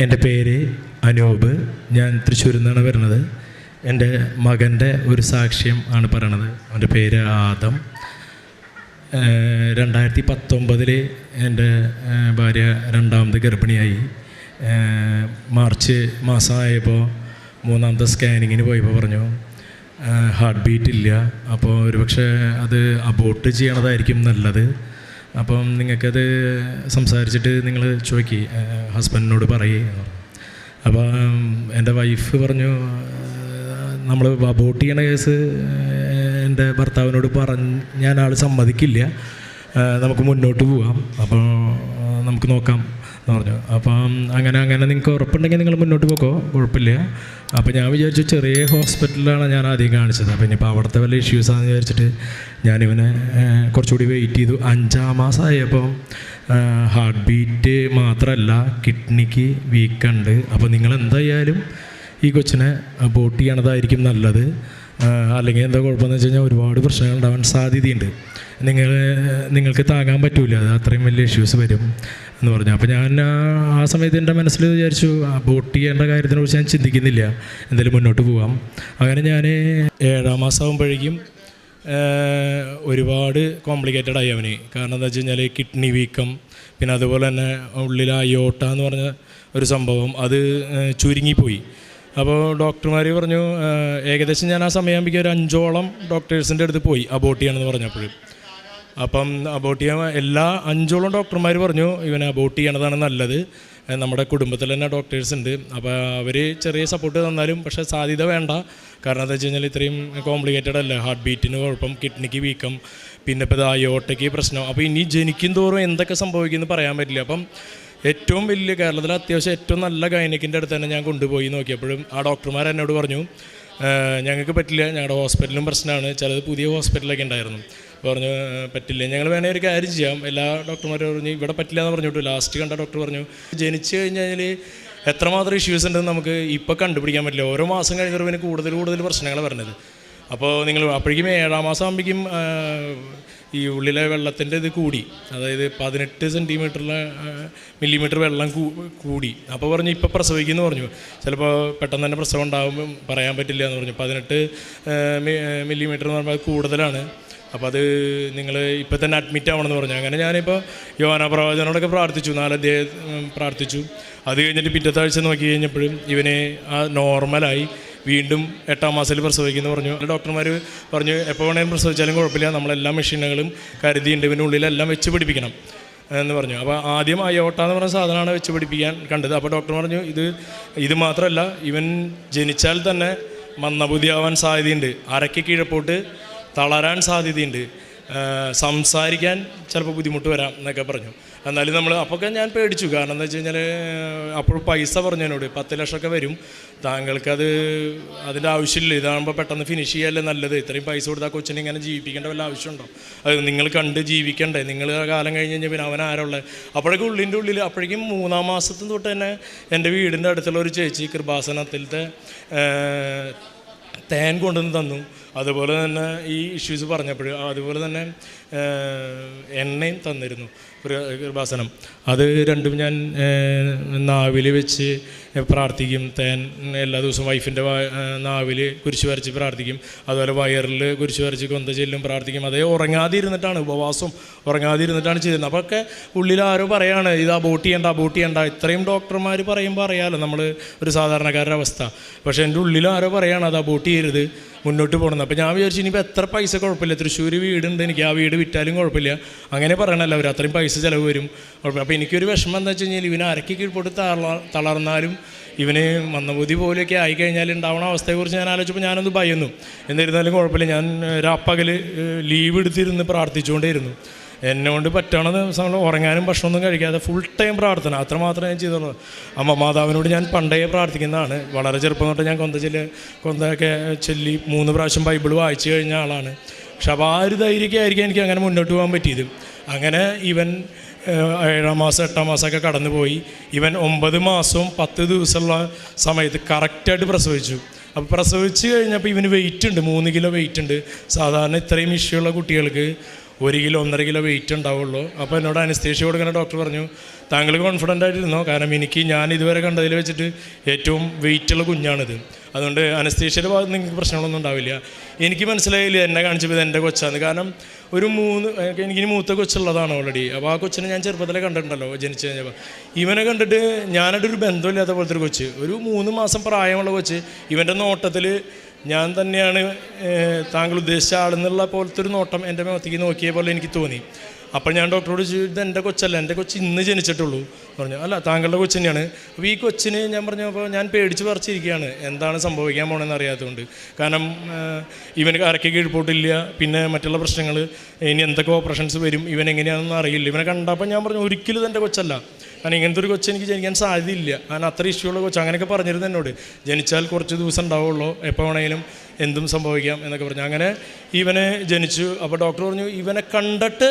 എൻ്റെ പേര് അനൂപ്. ഞാൻ തൃശ്ശൂരിൽ നിന്നാണ് വരുന്നത്. എൻ്റെ മകൻ്റെ ഒരു സാക്ഷ്യം ആണ് പറയണത്. അവൻ്റെ പേര് ആദം. 2019 എൻ്റെ ഭാര്യ രണ്ടാമത് ഗർഭിണിയായി. മാർച്ച് മാസമായപ്പോൾ മൂന്നാമത്തെ സ്കാനിങ്ങിന് പോയപ്പോൾ പറഞ്ഞു ഹാർട്ട് ബീറ്റ് ഇല്ല. അപ്പോൾ ഒരുപക്ഷെ അത് അബോർട്ട് ചെയ്യണതായിരിക്കും നല്ലത്. അപ്പം നിങ്ങൾക്കത് സംസാരിച്ചിട്ട് നിങ്ങൾ ചോദിക്കി ഹസ്ബൻഡിനോട് പറയുക. അപ്പോൾ എൻ്റെ വൈഫ് പറഞ്ഞു നമ്മൾ അബോർട്ട് ചെയ്യണ കേസ് എൻ്റെ ഭർത്താവിനോട് ഞാൻ ആൾ സമ്മതിക്കില്ല, നമുക്ക് മുന്നോട്ട് പോവാം, അപ്പോൾ നമുക്ക് നോക്കാം എന്ന് പറഞ്ഞു. അപ്പം അങ്ങനെ നിങ്ങൾക്ക് ഉറപ്പുണ്ടെങ്കിൽ നിങ്ങൾ മുന്നോട്ട് പോക്കോ, കുഴപ്പമില്ല. അപ്പോൾ ഞാൻ വിചാരിച്ചു ചെറിയ ഹോസ്പിറ്റലിലാണ് ഞാൻ ആദ്യം കാണിച്ചത്. അപ്പോൾ ഇനിയിപ്പോൾ അവിടുത്തെ വല്ല ഇഷ്യൂസാണെന്ന് വിചാരിച്ചിട്ട് ഞാനിവനെ കുറച്ചുകൂടി വെയിറ്റ് ചെയ്തു. 5-ാം മാസമായപ്പോൾ ഹാർട്ട് ബീറ്റ് മാത്രമല്ല കിഡ്നിക്ക് വീക്കുണ്ട്. അപ്പോൾ നിങ്ങൾ എന്തായാലും ഈ കൊച്ചിനെ അബോർട്ട് ചെയ്യണതായിരിക്കും നല്ലത്. അല്ലെങ്കിൽ എന്താ കുഴപ്പമെന്ന് വെച്ച് കഴിഞ്ഞാൽ ഒരുപാട് പ്രശ്നങ്ങൾ ഉണ്ടാവാൻ സാധ്യതയുണ്ട്. നിങ്ങൾക്ക് താങ്ങാൻ പറ്റില്ല, അത് അത്രയും വലിയ ഇഷ്യൂസ് വരും എന്ന് പറഞ്ഞു. അപ്പോൾ ഞാൻ ആ സമയത്ത് എൻ്റെ മനസ്സിൽ വിചാരിച്ചു അബോർട്ട് ചെയ്യേണ്ട കാര്യത്തിനെക്കുറിച്ച് ഞാൻ ചിന്തിക്കുന്നില്ല, എന്തായാലും മുന്നോട്ട് പോവാം. അങ്ങനെ ഞാൻ 7-ാം മാസമാകുമ്പോഴേക്കും ഒരുപാട് കോംപ്ലിക്കേറ്റഡ് ആയി അവന്. കാരണം എന്താ വെച്ച് കഴിഞ്ഞാൽ കിഡ്നി വീക്കം, പിന്നെ അതുപോലെ തന്നെ ഉള്ളിൽ അയോട്ട എന്ന് പറഞ്ഞ ഒരു സംഭവം അത് ചുരുങ്ങിപ്പോയി. അപ്പോൾ ഡോക്ടർമാർ പറഞ്ഞു, ഏകദേശം ഞാൻ ആ സമയമാകുമ്പോഴേക്കും ഒരു 5ഓളം ഡോക്ടേഴ്സിൻ്റെ അടുത്ത് പോയി അബോർട്ട് ചെയ്യണമെന്ന് പറഞ്ഞപ്പോൾ. അപ്പം അബോർട്ട് ചെയ്യാൻ 5ഓളം ഡോക്ടർമാർ പറഞ്ഞു ഇവനെ അബോർട്ട് ചെയ്യണതാണ് നല്ലത്. നമ്മുടെ കുടുംബത്തിൽ തന്നെ ഡോക്ടേഴ്സ് ഉണ്ട്. അപ്പോൾ അവർ ചെറിയ സപ്പോർട്ട് തന്നാലും പക്ഷേ സാധ്യത വേണ്ട. കാരണം എന്താ വെച്ച് കഴിഞ്ഞാൽ ഇത്രയും കോംപ്ലിക്കേറ്റഡ് അല്ല. ഹാർട്ട് ബീറ്റിന് കുഴപ്പം, കിഡ്നിക്ക് വീക്കം, പിന്നെ ഇപ്പോൾ അയോട്ടയ്ക്ക് പ്രശ്നം. അപ്പോൾ ഇനി ജനിക്കും തോറും എന്തൊക്കെ സംഭവിക്കുമെന്ന് പറയാൻ പറ്റില്ല. അപ്പം ഏറ്റവും വലിയ കേരളത്തിലെ അത്യാവശ്യം ഏറ്റവും നല്ല ഗൈനക്കിൻ്റെ അടുത്ത് തന്നെ ഞാൻ കൊണ്ടുപോയി നോക്കിയപ്പോഴും ആ ഡോക്ടർമാർ എന്നോട് പറഞ്ഞു ഞങ്ങൾക്ക് പറ്റില്ല, ഞങ്ങളുടെ ഹോസ്പിറ്റലും പ്രശ്നമാണ്, ചിലത് പുതിയ ഹോസ്പിറ്റലൊക്കെ ഉണ്ടായിരുന്നു. പറഞ്ഞു പറ്റില്ല, ഞങ്ങൾ വേണമെങ്കിൽ ഒരു കാര്യം ചെയ്യാം. എല്ലാ ഡോക്ടർമാരും പറഞ്ഞു ഇവിടെ പറ്റില്ല എന്ന് പറഞ്ഞിട്ട് ലാസ്റ്റ് കണ്ട ഡോക്ടർ പറഞ്ഞു ജനിച്ചു കഴിഞ്ഞാൽ എത്രമാത്രം ഇഷ്യൂസ് ഉണ്ടെന്ന് നമുക്ക് ഇപ്പോൾ കണ്ടുപിടിക്കാൻ പറ്റില്ല. ഓരോ മാസം കഴിഞ്ഞവർക്ക് കൂടുതൽ പ്രശ്നങ്ങൾ വരുന്നത്. അപ്പോൾ നിങ്ങൾ അപ്പോഴേക്കും 7-ാം മാസം ആകുമ്പോഴേക്കും ഈ ഉള്ളിലെ വെള്ളത്തിൻ്റെ ഇത് കൂടി, അതായത് 18 മില്ലിമീറ്റർ വെള്ളം കൂടി. അപ്പോൾ പറഞ്ഞു ഇപ്പോൾ പ്രസവിക്കുമെന്ന് പറഞ്ഞു. ചിലപ്പോൾ പെട്ടെന്ന് തന്നെ പ്രസവം ഉണ്ടാകുമ്പോൾ പറയാൻ പറ്റില്ല എന്ന് പറഞ്ഞു. 18 മില്ലിമീറ്റർ എന്ന് പറയുമ്പോൾ അത് കൂടുതലാണ്. അപ്പോൾ അത് നിങ്ങൾ ഇപ്പോൾ തന്നെ അഡ്മിറ്റ് ആവണമെന്ന് പറഞ്ഞു. അങ്ങനെ ഞാനിപ്പോൾ യോഹന്നാൻ പ്രവാചകനോടൊക്കെ പ്രാർത്ഥിച്ചു, 4 അധ്യായം പ്രാർത്ഥിച്ചു. അത് കഴിഞ്ഞിട്ട് പിറ്റത്തെ ആഴ്ച നോക്കി കഴിഞ്ഞപ്പോഴും ഇവനെ നോർമലായി. വീണ്ടും 8-ാം മാസത്തിൽ പ്രസവിക്കുമെന്ന് പറഞ്ഞു. ഡോക്ടർമാർ പറഞ്ഞു എപ്പോൾ വേണമെങ്കിലും പ്രസവിച്ചാലും കുഴപ്പമില്ല, നമ്മളെല്ലാ മെഷീനുകളും കരുതിയുണ്ട്, ഇവൻ്റെ ഉള്ളിലെല്ലാം വെച്ച് പിടിപ്പിക്കണം എന്ന് പറഞ്ഞു. അപ്പോൾ ആദ്യം അയോട്ട എന്ന് പറഞ്ഞ സാധനമാണ് വെച്ച് പിടിപ്പിക്കാൻ കണ്ടത്. അപ്പോൾ ഡോക്ടർ പറഞ്ഞു ഇത് മാത്രമല്ല, ഇവൻ ജനിച്ചാൽ തന്നെ മന്ദബുദ്ധിയാവാൻ സാധ്യതയുണ്ട്, അരയ്ക്ക് കീഴപ്പോട്ട് തളരാൻ സാധ്യതയുണ്ട്, സംസാരിക്കാൻ ചിലപ്പോൾ ബുദ്ധിമുട്ട് വരാം എന്നൊക്കെ പറഞ്ഞു. എന്നാലും നമ്മൾ അപ്പോഴൊക്കെ ഞാൻ പേടിച്ചു. കാരണം എന്താ വെച്ച് കഴിഞ്ഞാൽ അപ്പോൾ പൈസ പറഞ്ഞു എന്നോട് 10 ലക്ഷമൊക്കെ വരും, താങ്കൾക്കത് അതിൻ്റെ ആവശ്യമില്ല, ഇതാകുമ്പോൾ പെട്ടെന്ന് ഫിനിഷ് ചെയ്യാനല്ലേ നല്ലത്, ഇത്രയും പൈസ കൊടുത്താൽ കൊച്ചിനെ ഇങ്ങനെ ജീവിപ്പിക്കേണ്ട വല്ല ആവശ്യമുണ്ടോ, അത് നിങ്ങൾ കണ്ട് ജീവിക്കണ്ടേ, നിങ്ങൾ ആ കാലം കഴിഞ്ഞ് കഴിഞ്ഞാൽ പിന്നെ അവൻ ആരുള്ളത്. അപ്പോഴേക്കും ഉള്ളിൽ അപ്പോഴേക്കും 3-ാം മാസത്തിൽ തൊട്ട് തന്നെ എൻ്റെ വീടിൻ്റെ അടുത്തുള്ള ഒരു ചേച്ചി കൃപാസനത്തിലത്തെ തേൻ കൊണ്ടുവന്ന് തന്നു. അതുപോലെ തന്നെ ഈ ഇഷ്യൂസ് പറഞ്ഞപ്പോൾ അതുപോലെ തന്നെ എണ്ണയും തന്നിരുന്നു കൃപാസനം. അത് രണ്ടും ഞാൻ നാവിൽ വെച്ച് പ്രാർത്ഥിക്കും. തേൻ എല്ലാ ദിവസവും വൈഫിൻ്റെ നാവിൽ കുരിശ് വരച്ച് പ്രാർത്ഥിക്കും. അതുപോലെ വയറിൽ കുരിശ് വരച്ച് കൊന്ത ചെല്ലും പ്രാർത്ഥിക്കും. അതേ ഉറങ്ങാതിരുന്നിട്ടാണ്, ഉപവാസം ഉറങ്ങാതിരുന്നിട്ടാണ് ചെയ്തിരുന്നത്. അപ്പോൾ ഒക്കെ ഉള്ളിൽ ആരോ പറയാണ് ഇത് അബോർട്ട് ചെയ്യണ്ട. ഇത്രയും ഡോക്ടർമാർ പറയുമ്പോൾ അറിയാമല്ലോ നമ്മൾ ഒരു സാധാരണക്കാരുടെ അവസ്ഥ. പക്ഷേ എൻ്റെ ഉള്ളിൽ ആരോ പറയാണ് അത് അബോർട്ട് ചെയ്യരുത്, മുന്നോട്ട് പോകണം. അപ്പോൾ ഞാൻ വിചാരിച്ചു ഇനിയിപ്പോൾ എത്ര പൈസ കുഴപ്പമില്ല, തൃശ്ശൂർ വീടുണ്ട് എനിക്ക്, ആ വീട് വിറ്റാലും കുഴപ്പമില്ല, അങ്ങനെ പറയണമല്ലോ അവർ, അത്രയും പൈസ ചിലവ് വരും കുഴപ്പമില്ല. അപ്പോൾ എനിക്കൊരു വിഷമം എന്താ വെച്ച് കഴിഞ്ഞാൽ ഇവന് അരയ്ക്ക് കീഴ്പോട്ട് തളർന്നാലും ഇവന് മന്ദബുദ്ധി പോലെയൊക്കെ ആയിക്കഴിഞ്ഞാൽ ഉണ്ടാവുന്ന അവസ്ഥയെക്കുറിച്ച് ഞാൻ ആലോചിച്ചപ്പോൾ ഞാനൊന്ന് ഭയന്നു. എന്നിരുന്നാലും കുഴപ്പമില്ല, ഞാൻ രാപ്പകൽ ലീവ് എടുത്തിരുന്ന് പ്രാർത്ഥിച്ചുകൊണ്ടേയിരുന്നു. എന്നെ കൊണ്ട് പറ്റണ ദിവസങ്ങൾ ഉറങ്ങാനും ഭക്ഷണമൊന്നും കഴിക്കാതെ ഫുൾ ടൈം പ്രാർത്ഥന, അത്രമാത്രമേ ഞാൻ ചെയ്തുള്ളൂ. മാതാവിനോട് ഞാൻ പണ്ടേ പ്രാർത്ഥിക്കുന്നതാണ്. വളരെ ചെറുപ്പം തൊട്ട് ഞാൻ കൊന്തയൊക്കെ ചൊല്ലി 3 പ്രാവശ്യം ബൈബിൾ വായിച്ചു കഴിഞ്ഞ ആളാണ്. പക്ഷെ അപ്പോൾ ആ ഒരു ധൈര്യമൊക്കെ ആയിരിക്കും എനിക്ക് അങ്ങനെ മുന്നോട്ട് പോകാൻ പറ്റിയത്. അങ്ങനെ ഇവൻ 7-ാം മാസം 8-ാം മാസമൊക്കെ കടന്നുപോയി. ഇവൻ 9 മാസവും 10 ദിവസമുള്ള സമയത്ത് കറക്റ്റായിട്ട് പ്രസവിച്ചു. അപ്പോൾ പ്രസവിച്ച് കഴിഞ്ഞപ്പോൾ ഇവന് വെയിറ്റ് ഉണ്ട്, 3 കിലോ വെയിറ്റ് ഉണ്ട്. സാധാരണ ഇത്രയും ഇഷ്യൂള്ള കുട്ടികൾക്ക് 1 കിലോ 1.5 കിലോ വെയിറ്റ് ഉണ്ടാവുള്ളൂ. അപ്പോൾ എന്നോട് അനസ്തേഷ്യ കൊടുക്കുന്ന ഡോക്ടർ പറഞ്ഞു, താങ്കൾ കോൺഫിഡൻ്റ് ആയിട്ടിരുന്നോ, കാരണം ഞാൻ ഇതുവരെ കണ്ടതിൽ വെച്ചിട്ട് ഏറ്റവും വെയിറ്റുള്ള കുഞ്ഞാണിത്, അതുകൊണ്ട് അനസ്തേഷ്യയുടെ ഭാഗത്ത് നിങ്ങൾക്ക് പ്രശ്നങ്ങളൊന്നും ഉണ്ടാവില്ല. എനിക്ക് മനസ്സിലായില്ല എന്നെ കാണിച്ചപ്പോൾ ഇത് എൻ്റെ കൊച്ചാണ്, കാരണം എനിക്കിനി മൂത്ത കൊച്ചുള്ളതാണ് ഓൾറെഡി. അപ്പോൾ ആ കൊച്ചിനെ ഞാൻ ചെറുപ്പത്തിലെ കണ്ടിട്ടുണ്ടല്ലോ, ജനിച്ചു കഴിഞ്ഞപ്പോൾ. ഇവനെ കണ്ടിട്ട് ഞാനായിട്ടൊരു ബന്ധമില്ലാത്ത പോലത്തെ ഒരു കൊച്ച്, ഒരു 3 മാസം പ്രായമുള്ള കൊച്ച്. ഇവൻ്റെ നോട്ടത്തിൽ ഞാൻ തന്നെയാണ് താങ്കൾ ഉദ്ദേശിച്ച ആളെന്നുള്ള പോലത്തെ ഒരു നോട്ടം എൻ്റെ മുഖത്തേക്ക് നോക്കിയ പോലെ എനിക്ക് തോന്നി. അപ്പോൾ ഞാൻ ഡോക്ടറോട് ചോദിച്ചു, ഇത് എൻ്റെ കൊച്ചല്ല, എൻ്റെ കൊച്ച് ഇന്ന് ജനിച്ചിട്ടുള്ളൂ പറഞ്ഞു. അല്ല, താങ്കളുടെ കൊച്ച് തന്നെയാണ്. അപ്പോൾ ഈ കൊച്ചിന് ഞാൻ പറഞ്ഞപ്പോൾ ഞാൻ പേടിച്ച് പറിച്ചിരിക്കുകയാണ്, എന്താണ് സംഭവിക്കാൻ പോകണമെന്ന് അറിയാത്തതുകൊണ്ട്. കാരണം ഇവന് അരയ്ക്ക് കീഴ്പോട്ടില്ല, പിന്നെ മറ്റുള്ള പ്രശ്നങ്ങൾ, ഇനി എന്തൊക്കെ ഓപ്പറേഷൻസ് വരും, ഇവൻ എങ്ങനെയാണെന്ന് അറിയില്ല. ഇവനെ കണ്ടപ്പോൾ ഞാൻ പറഞ്ഞു, ഒരിക്കലും ഇതെൻ്റെ കൊച്ചല്ല, കാരണം ഇങ്ങനത്തെ ഒരു കൊച്ച് എനിക്ക് ജനിക്കാൻ സാധ്യതയില്ല, കാരണം അത്ര ഇഷ്ടമുള്ള കൊച്ച്. അങ്ങനെയൊക്കെ പറഞ്ഞിരുന്നു എന്നോട്. ജനിച്ചാൽ കുറച്ച് ദിവസം ഉണ്ടാവുള്ളൂ, എപ്പോൾ വേണമെങ്കിലും എന്തും സംഭവിക്കാം എന്നൊക്കെ പറഞ്ഞു. അങ്ങനെ ഇവനെ ജനിച്ചു. അപ്പോൾ ഡോക്ടർ പറഞ്ഞു, ഇവനെ കണ്ടിട്ട്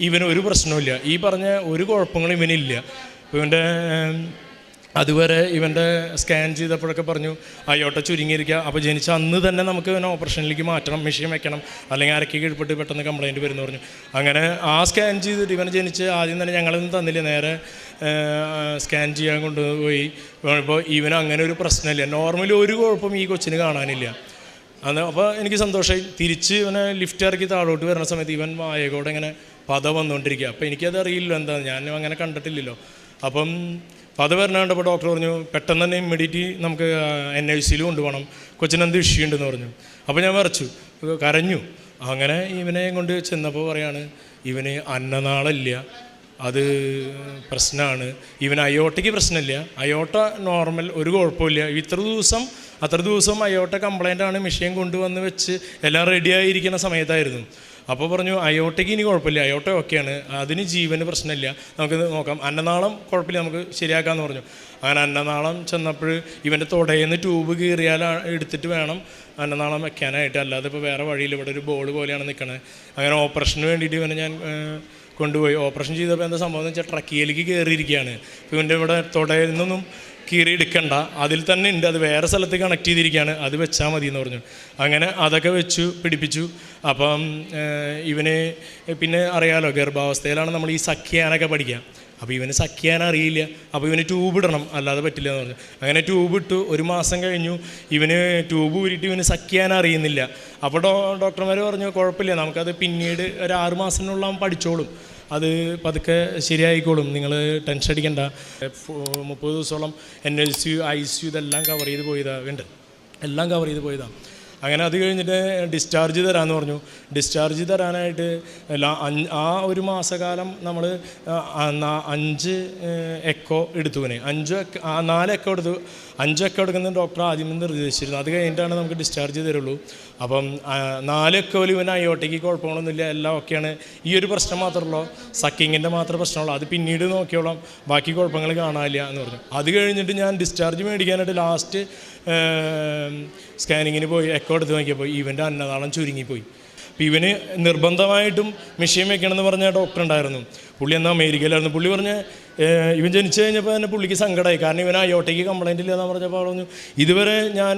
ഇവന് ഒരു പ്രശ്നമില്ല, ഈ പറഞ്ഞ ഒരു കുഴപ്പങ്ങളും ഇവനില്ല. ഇവൻ്റെ അതുവരെ ഇവൻ്റെ സ്കാൻ ചെയ്തപ്പോഴൊക്കെ പറഞ്ഞു അയോട്ട ചുരുങ്ങിയിരിക്കുക, അപ്പോൾ ജനിച്ച അന്ന് തന്നെ നമുക്ക് ഇവനെ ഓപ്പറേഷനിലേക്ക് മാറ്റണം, മെഷീൻ വെക്കണം, അല്ലെങ്കിൽ അരയ്ക്ക് കീഴ്പ്പെട്ട് പെട്ടെന്ന് കംപ്ലയിൻറ്റ് വരുമെന്ന് പറഞ്ഞു. അങ്ങനെ ആ സ്കാൻ ചെയ്തിട്ട് ഇവനെ ജനിച്ച് ആദ്യം തന്നെ ഞങ്ങളൊന്നും തന്നില്ല, നേരെ സ്കാൻ ചെയ്യാൻ കൊണ്ടുപോയി. ഇപ്പോൾ ഇവന് അങ്ങനെ ഒരു പ്രശ്നമില്ല, നോർമലി ഒരു കുഴപ്പം ഈ കൊച്ചിന് കാണാനില്ല. അപ്പോൾ എനിക്ക് സന്തോഷമായി. തിരിച്ച് ഇവനെ ലിഫ്റ്റ് ഇറക്കി താഴോട്ട് വരുന്ന സമയത്ത് ഇവൻ വായകോടെ ഇങ്ങനെ പത വന്നുകൊണ്ടിരിക്കുക. അപ്പോൾ എനിക്കത് അറിയില്ലല്ലോ എന്താ, ഞാനും അങ്ങനെ കണ്ടിട്ടില്ലല്ലോ. അപ്പം പത വരണാണ്ടപ്പോൾ ഡോക്ടർ പറഞ്ഞു, പെട്ടെന്ന് തന്നെ ഇമ്മീഡിയറ്റ് നമുക്ക് NICU കൊണ്ടുപോകണം, കൊച്ചിനെന്ത് ഇഷ്യൂ ഉണ്ടെന്ന് പറഞ്ഞു. അപ്പോൾ ഞാൻ വരച്ചു, കരഞ്ഞു. അങ്ങനെ ഇവനെ കൊണ്ട് ചെന്നപ്പോൾ പറയാണ്, ഇവന് അന്നനാളില്ല, അത് പ്രശ്നമാണ്. ഇവന് അയോട്ടയ്ക്ക് പ്രശ്നമില്ല, അയോട്ട നോർമൽ, ഒരു കുഴപ്പമില്ല. അത്ര ദിവസം അയോട്ട കംപ്ലൈൻ്റാണ്, മെഷീൻ കൊണ്ടുവന്ന് വെച്ച് എല്ലാം റെഡിയായിരിക്കുന്ന സമയത്തായിരുന്നു. അപ്പോൾ പറഞ്ഞു, അയോട്ടയ്ക്ക് ഇനി കുഴപ്പമില്ല, അയോട്ട ഓക്കെയാണ്, അതിന് ജീവന് പ്രശ്നമില്ല, നമുക്ക് നോക്കാം, അന്നനാളം കുഴപ്പമില്ല, നമുക്ക് ശരിയാക്കാമെന്ന് പറഞ്ഞു. അങ്ങനെ അന്നനാളം ചെന്നപ്പോൾ ഇവൻ്റെ തുടയെന്ന് ട്യൂബ് കീറിയാൽ എടുത്തിട്ട് വേണം അന്നനാളം വെക്കാനായിട്ട്, അല്ലാതെ ഇപ്പോൾ വേറെ വഴിയിൽ ഇവിടെ ഒരു ബോൾ പോലെയാണ് നിൽക്കണത്. അങ്ങനെ ഓപ്പറേഷന് വേണ്ടിയിട്ട് ഇവനെ ഞാൻ കൊണ്ടുപോയി. ഓപ്പറേഷൻ ചെയ്തപ്പോൾ എന്താ സംഭവം എന്ന് വെച്ചാൽ ട്രക്കിയിലേക്ക് കയറിയിരിക്കുകയാണ്. ഇപ്പോൾ ഇവൻ്റെ ഇവിടെ തുടയിൽ നിന്നൊന്നും കീറി എടുക്കണ്ട, അതിൽ തന്നെ ഉണ്ട്, അത് വേറെ സ്ഥലത്ത് കണക്ട് ചെയ്തിരിക്കുകയാണ്, അത് വെച്ചാൽ മതി എന്ന് പറഞ്ഞു. അങ്ങനെ അതൊക്കെ പിടിപ്പിച്ചു. അപ്പം ഇവന് പിന്നെ അറിയാമല്ലോ, ഗർഭാവസ്ഥയിലാണ് നമ്മൾ ഈ സഖ്യാനൊക്കെ പഠിക്കുക. അപ്പോൾ ഇവന് സഖ്യാൻ അറിയില്ല, അപ്പോൾ ഇവന് ട്യൂബ് ഇടണം, അല്ലാതെ പറ്റില്ല എന്ന് പറഞ്ഞു. അങ്ങനെ ട്യൂബ് ഇട്ടു. 1 മാസം കഴിഞ്ഞു, ഇവന് ട്യൂബ് ഊരിയിട്ട് ഇവന് സഖ്യാൻ അറിയുന്നില്ല. അപ്പോൾ ഡോക്ടർമാർ പറഞ്ഞു, കുഴപ്പമില്ല, നമുക്കത് പിന്നീട് ഒരു 6 മാസത്തിനുള്ള അവൻ പഠിച്ചോളും, അത് പതുക്കെ ശരിയായിക്കോളും, നിങ്ങൾ ടെൻഷൻ അടിക്കണ്ട. 30 ദിവസത്തോളം NICU ICU ഇതെല്ലാം കവർ ചെയ്ത് പോയതാണ്, എല്ലാം കവർ ചെയ്ത് പോയതാണ്. അങ്ങനെ അത് കഴിഞ്ഞിട്ട് ഡിസ്ചാർജ് തരാമെന്ന് പറഞ്ഞു. ഡിസ്ചാർജ് തരാനായിട്ട് ആ 1 മാസക്കാലം നമ്മൾ 5 എക്കോ എടുത്തുവിനെ, 4 എക്കോ എടുത്തു. 5 എക്കോ എടുക്കുന്ന ഡോക്ടർ ആദ്യം നിർദ്ദേശിച്ചിരുന്നു. അത് കഴിഞ്ഞിട്ടാണ് നമുക്ക് ഡിസ്ചാർജ് തരുള്ളൂ. അപ്പം 4 എക്കോയിൽ ഇവന് അയോട്ടയ്ക്ക് കുഴപ്പങ്ങളൊന്നുമില്ല, എല്ലാം ഓക്കെയാണ്. ഈ ഒരു പ്രശ്നം മാത്രമല്ലോ, സക്കിങ്ങിൻ്റെ മാത്രമേ പ്രശ്നമുള്ളൂ, അത് പിന്നീട് നോക്കിയോളാം, ബാക്കി കുഴപ്പങ്ങൾ കാണാനില്ല എന്ന് പറഞ്ഞു. അത് കഴിഞ്ഞിട്ട് ഞാൻ ഡിസ്ചാർജ് മേടിക്കാനായിട്ട് ലാസ്റ്റ് സ്കാനിങ്ങിന് പോയി എക്കോ എടുത്ത് നോക്കിയപ്പോൾ ഇവൻ്റെ അന്നനാളം ചുരുങ്ങിപ്പോയി. അപ്പോൾ ഇവന് നിർബന്ധമായിട്ടും മെഷീൻ വെക്കണമെന്ന് പറഞ്ഞ ഡോക്ടർ ഉണ്ടായിരുന്നു. പുള്ളി എന്നാൽ അമേരിക്കയിലായിരുന്നു. പുള്ളി പറഞ്ഞ് ഇവൻ ജനിച്ചു കഴിഞ്ഞപ്പോൾ തന്നെ പുള്ളിക്ക് സങ്കടമായി, കാരണം ഇവൻ അയോട്ടയ്ക്ക് കംപ്ലൈൻ്റ് ഇല്ലയെന്ന് പറഞ്ഞപ്പോൾ പറഞ്ഞു, ഇതുവരെ ഞാൻ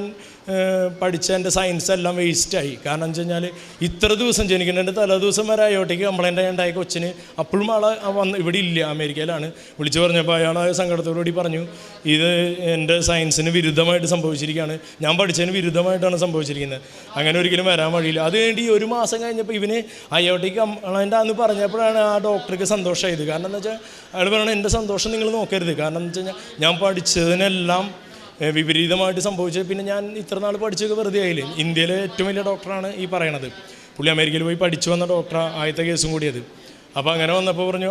പഠിച്ച എൻ്റെ സയൻസ് എല്ലാം വേസ്റ്റായി. കാരണം എന്ന് വെച്ച് കഴിഞ്ഞാൽ ഇത്ര ദിവസം ജനിക്കുന്നതിൻ്റെ തലേ ദിവസം വരെ അയോട്ടയ്ക്ക് കംപ്ലൈൻ്റ് ഉണ്ടായ കൊച്ചിന് അപ്പോഴും ആളെ ഇവിടെ ഇല്ല, അമേരിക്കയിലാണ്. വിളിച്ചു പറഞ്ഞപ്പോൾ അയാൾ സങ്കടത്തോടുകൂടി പറഞ്ഞു, ഇത് എൻ്റെ സയൻസിന് വിരുദ്ധമായിട്ട് സംഭവിച്ചിരിക്കുകയാണ്, ഞാൻ പഠിച്ചതിന് വിരുദ്ധമായിട്ടാണ് സംഭവിച്ചിരിക്കുന്നത്, അങ്ങനെ ഒരിക്കലും വരാൻ വഴിയില്ല. അത് വേണ്ടി 1 മാസം കഴിഞ്ഞപ്പോൾ ഇവന് അയോട്ടയ്ക്ക് കംപ്ലൈൻ്റ് ആണെന്ന് പറഞ്ഞപ്പോഴാണ് ആ ഡോക്ടർക്ക് സന്തോഷമായത്. കാരണം എന്താ വെച്ചാൽ അയാൾ പറയണത്, എൻ്റെ സന്തോഷം നിങ്ങൾ നോക്കരുത്, കാരണം എന്ന് വെച്ച് കഴിഞ്ഞാൽ ഞാൻ പഠിച്ചതിനെല്ലാം വിപരീതമായിട്ട് സംഭവിച്ചത്, പിന്നെ ഞാൻ ഇത്ര നാൾ പഠിച്ചൊക്കെ വെറുതെ ആയില്ലേ. ഇന്ത്യയിലെ ഏറ്റവും വലിയ ഡോക്ടറാണ് ഈ പറയണത്. പുള്ളി അമേരിക്കയിൽ പോയി പഠിച്ചു വന്ന ഡോക്ടർ, ആദ്യത്തെ കേസും കൂടിയത്. അപ്പോൾ അങ്ങനെ വന്നപ്പോൾ പറഞ്ഞു,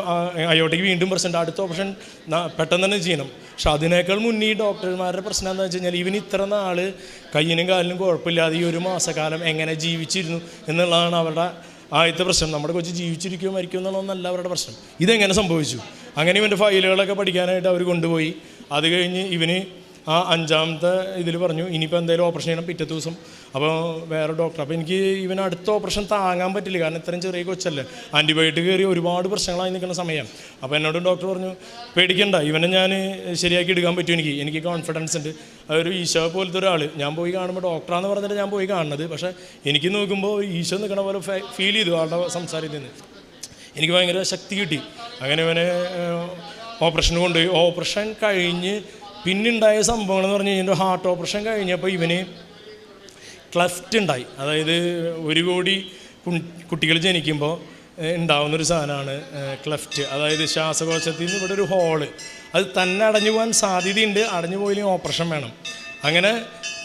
അയോട്ടയ്ക്ക് വീണ്ടും പ്രശ്നമുണ്ട്, അടുത്ത ഓപ്പറേഷൻ പെട്ടെന്ന് തന്നെ ചെയ്യണം. പക്ഷെ അതിനേക്കാൾ മുന്നേ ഈ ഡോക്ടർമാരുടെ പ്രശ്നം എന്താണെന്ന് വെച്ച് കഴിഞ്ഞാൽ, ഇവന് ഇത്ര നാൾ കയ്യിനും കാലിനും കുഴപ്പമില്ലാതെ ഈ 1 മാസക്കാലം എങ്ങനെ ജീവിച്ചിരുന്നു എന്നുള്ളതാണ് അവരുടെ ആദ്യത്തെ പ്രശ്നം. നമ്മുടെ കൊച്ചു ജീവിച്ചിരിക്കുമോ മരിക്കുമോ എന്നുള്ളതൊന്നല്ല അവരുടെ പ്രശ്നം, ഇതെങ്ങനെ സംഭവിച്ചു. അങ്ങനെ ഇവൻ്റെ ഫയലുകളൊക്കെ പഠിക്കാനായിട്ട് അവർ കൊണ്ടുപോയി. അത് കഴിഞ്ഞ് ഇവന് ആ 5ാമത്തെ ഇതിൽ പറഞ്ഞു, ഇനിയിപ്പോൾ എന്തായാലും ഓപ്പറേഷൻ ചെയ്യണം പിറ്റേ ദിവസം. അപ്പോൾ വേറെ ഡോക്ടർ, അപ്പോൾ എനിക്ക് ഇവന് അടുത്ത ഓപ്പറേഷൻ താങ്ങാൻ പറ്റില്ല, കാരണം ഇത്രയും ചെറിയ കൊച്ചല്ലേ, ആൻറ്റിബയോട്ടിക് കയറി ഒരുപാട് പ്രശ്നങ്ങളായി നിൽക്കുന്ന സമയം. അപ്പോൾ എന്നോട് ഡോക്ടർ പറഞ്ഞു, പേടിക്കണ്ട, ഇവനെ ഞാൻ ശരിയാക്കി എടുക്കാൻ പറ്റും, എനിക്ക് കോൺഫിഡൻസ് ഉണ്ട്. അതൊരു ഈശോ പോലത്തെ ഒരാൾ, ഞാൻ പോയി കാണുമ്പോൾ ഡോക്ടറാന്ന് പറഞ്ഞിട്ട് ഞാൻ പോയി കാണുന്നത്, പക്ഷേ എനിക്ക് നോക്കുമ്പോൾ ഈശോ നിൽക്കണ പോലെ ഫീൽ ചെയ്തു ആളുടെ സംസാരത്തിൽ നിന്ന്. എനിക്ക് ഭയങ്കര ശക്തി കിട്ടി. അങ്ങനെ ഇവനെ ഓപ്പറേഷന് കൊണ്ടുപോയി. ഓപ്പറേഷൻ കഴിഞ്ഞ് പിന്നുണ്ടായ സംഭവങ്ങളെന്ന് പറഞ്ഞു കഴിഞ്ഞാൽ ഹാർട്ട് ഓപ്പറേഷൻ കഴിഞ്ഞപ്പോൾ ഇവന് ക്ലഫ്റ്റ് ഉണ്ടായി. അതായത് 1 കോടി കുട്ടികൾ ജനിക്കുമ്പോൾ ഉണ്ടാവുന്നൊരു സാധനമാണ് ക്ലഫ്റ്റ്. അതായത് ശ്വാസകോശത്തിൽ നിന്ന് ഇവിടെ ഒരു ഹോള്, അത് തന്നെ അടഞ്ഞു പോകാൻ സാധ്യതയുണ്ട്. അടഞ്ഞു പോയില്ലെങ്കിൽ ഓപ്പറേഷൻ വേണം. അങ്ങനെ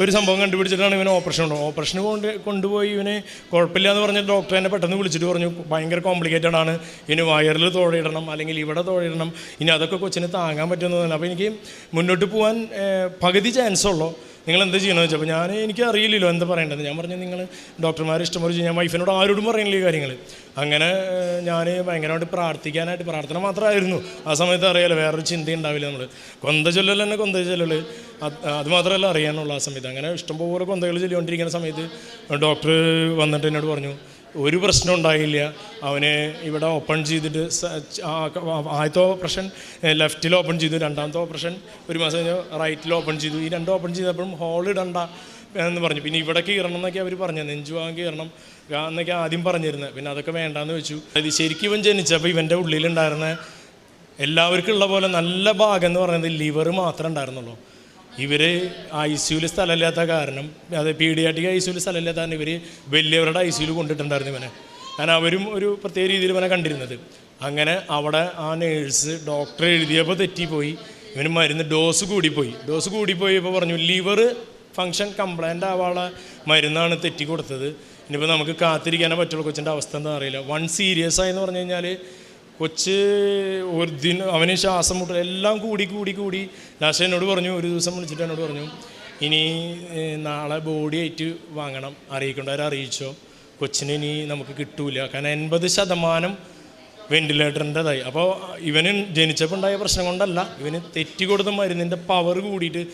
ഒരു സംഭവം കണ്ടുപിടിച്ചിട്ടാണ് ഇവന് ഓപ്പറേഷന് കൊണ്ടുപോയി. ഇവന് കുഴപ്പമില്ല എന്ന് പറഞ്ഞ ഡോക്ടർ എന്നെ പെട്ടെന്ന് വിളിച്ചിട്ട് പറഞ്ഞു ഭയങ്കര കോംപ്ലിക്കേറ്റഡ് ആണ്, ഇനി വയറിൽ തുഴയിടണം അല്ലെങ്കിൽ ഇവിടെ തുഴയിടണം, ഇനി അതൊക്കെ കൊച്ചിന് താങ്ങാൻ പറ്റുന്നതല്ല. അപ്പോൾ എനിക്ക് മുന്നോട്ട് പോകാൻ പകുതി ചാൻസ് ഉള്ളൂ, നിങ്ങൾ എന്ത് ചെയ്യണമെന്ന് വെച്ചാൽ. അപ്പോൾ എനിക്ക് അറിയില്ലല്ലോ എന്താ പറയേണ്ടത്. ഞാൻ പറഞ്ഞു നിങ്ങൾ ഡോക്ടർമാർ ഇഷ്ടംപോലെ ചെയ്യും. ഞാൻ വൈഫിനോട് ആരോടും പറയില്ല ഈ കാര്യങ്ങൾ. അങ്ങനെ ഞാൻ ഭയങ്കരമായിട്ട് പ്രാർത്ഥന മാത്രമായിരുന്നു ആ സമയത്ത്. അറിയാലോ, വേറൊരു ചിന്ത ഉണ്ടാവില്ല. നമ്മൾ കൊന്ത ചൊല്ലൽ തന്നെ കൊന്ത ചൊല്ലൽ അത് മാത്രമല്ല അറിയാനുള്ള ആ സമയത്ത്. അങ്ങനെ ഇഷ്ടംപോലെ കൊന്തകൾ ചൊല്ലിക്കൊണ്ടിരിക്കുന്ന സമയത്ത് ഡോക്ടർ വന്നിട്ട് എന്നോട് പറഞ്ഞു ഒരു പ്രശ്നം ഉണ്ടായില്ല, അവന് ഇവിടെ ഓപ്പൺ ചെയ്തിട്ട് ആദ്യത്തെ ഓപ്പറേഷൻ ലെഫ്റ്റിൽ ഓപ്പൺ ചെയ്തു, രണ്ടാമത്തെ ഓപ്പറേഷൻ 1 മാസം കഴിഞ്ഞ് റൈറ്റിൽ ഓപ്പൺ ചെയ്തു. ഈ 2 ഓപ്പൺ ചെയ്തപ്പോഴും ഹോൾ ഇടണ്ട എന്ന് പറഞ്ഞു. പിന്നെ ഇവിടെ കീറണം എന്നൊക്കെ അവർ പറഞ്ഞു, നെഞ്ചുഭാഗം കീറണം എന്നൊക്കെ ആദ്യം പറഞ്ഞിരുന്നത്. പിന്നെ അതൊക്കെ വേണ്ടാന്ന് വെച്ചു. അത് ശരിക്കും ഇവൻ ജനിച്ചപ്പോൾ ഇവൻ്റെ ഉള്ളിലുണ്ടായിരുന്ന എല്ലാവർക്കും ഉള്ള പോലെ നല്ല ഭാഗം എന്ന് പറയുന്നത് ലിവർ മാത്രമേ ഉണ്ടായിരുന്നുള്ളൂ. ഇവർ ICUവിൽ സ്ഥലമില്ലാത്ത കാരണം, അത് പീഡിയാട്രിക് ICUവിൽ സ്ഥലമില്ലാത്ത കാരണം ഇവർ വലിയവരുടെ ICUവിൽ കൊണ്ടിട്ടുണ്ടായിരുന്നു ഇവനെ. കാരണം അവരും ഒരു പ്രത്യേക രീതിയിൽ ഇവനെ കണ്ടിരുന്നത്. അങ്ങനെ അവിടെ ആ നേഴ്സ് ഡോക്ടർ എഴുതിയപ്പോൾ തെറ്റിപ്പോയി. ഇവന് മരുന്ന് ഡോസ് കൂടിപ്പോയപ്പോൾ പറഞ്ഞു ലിവർ ഫങ്ഷൻ കംപ്ലൈൻ്റ് ആവാനുള്ള മരുന്നാണ് തെറ്റി കൊടുത്തത്. ഇനിയിപ്പോൾ നമുക്ക് കാത്തിരിക്കാനേ പറ്റുള്ളൂ. കൊച്ചിൻ്റെ അവസ്ഥ എന്താ അറിയില്ല. സീരിയസ് ആയെന്ന് പറഞ്ഞു കഴിഞ്ഞാൽ കൊച്ച് അവന് ശ്വാസം മുട്ടൽ എല്ലാം കൂടി ലാസ്റ്റ് എന്നോട് പറഞ്ഞു, ഒരു ദിവസം വിളിച്ചിട്ട് എന്നോട് പറഞ്ഞു ഇനി നാളെ ബോഡി ആയിട്ട് വാങ്ങണം, അറിയിക്കേണ്ടവരെ അറിയിച്ചോ, കൊച്ചിന് ഇനി നമുക്ക് കിട്ടൂല. കാരണം 80% വെൻറ്റിലേറ്ററിൻ്റെതായി. അപ്പോൾ ഇവന് ജനിച്ചപ്പോൾ ഉണ്ടായ പ്രശ്നം കൊണ്ടല്ല, ഇവന് തെറ്റി കൊടുത്ത മരുന്നിൻ്റെ പവർ കൂടിയിട്ട്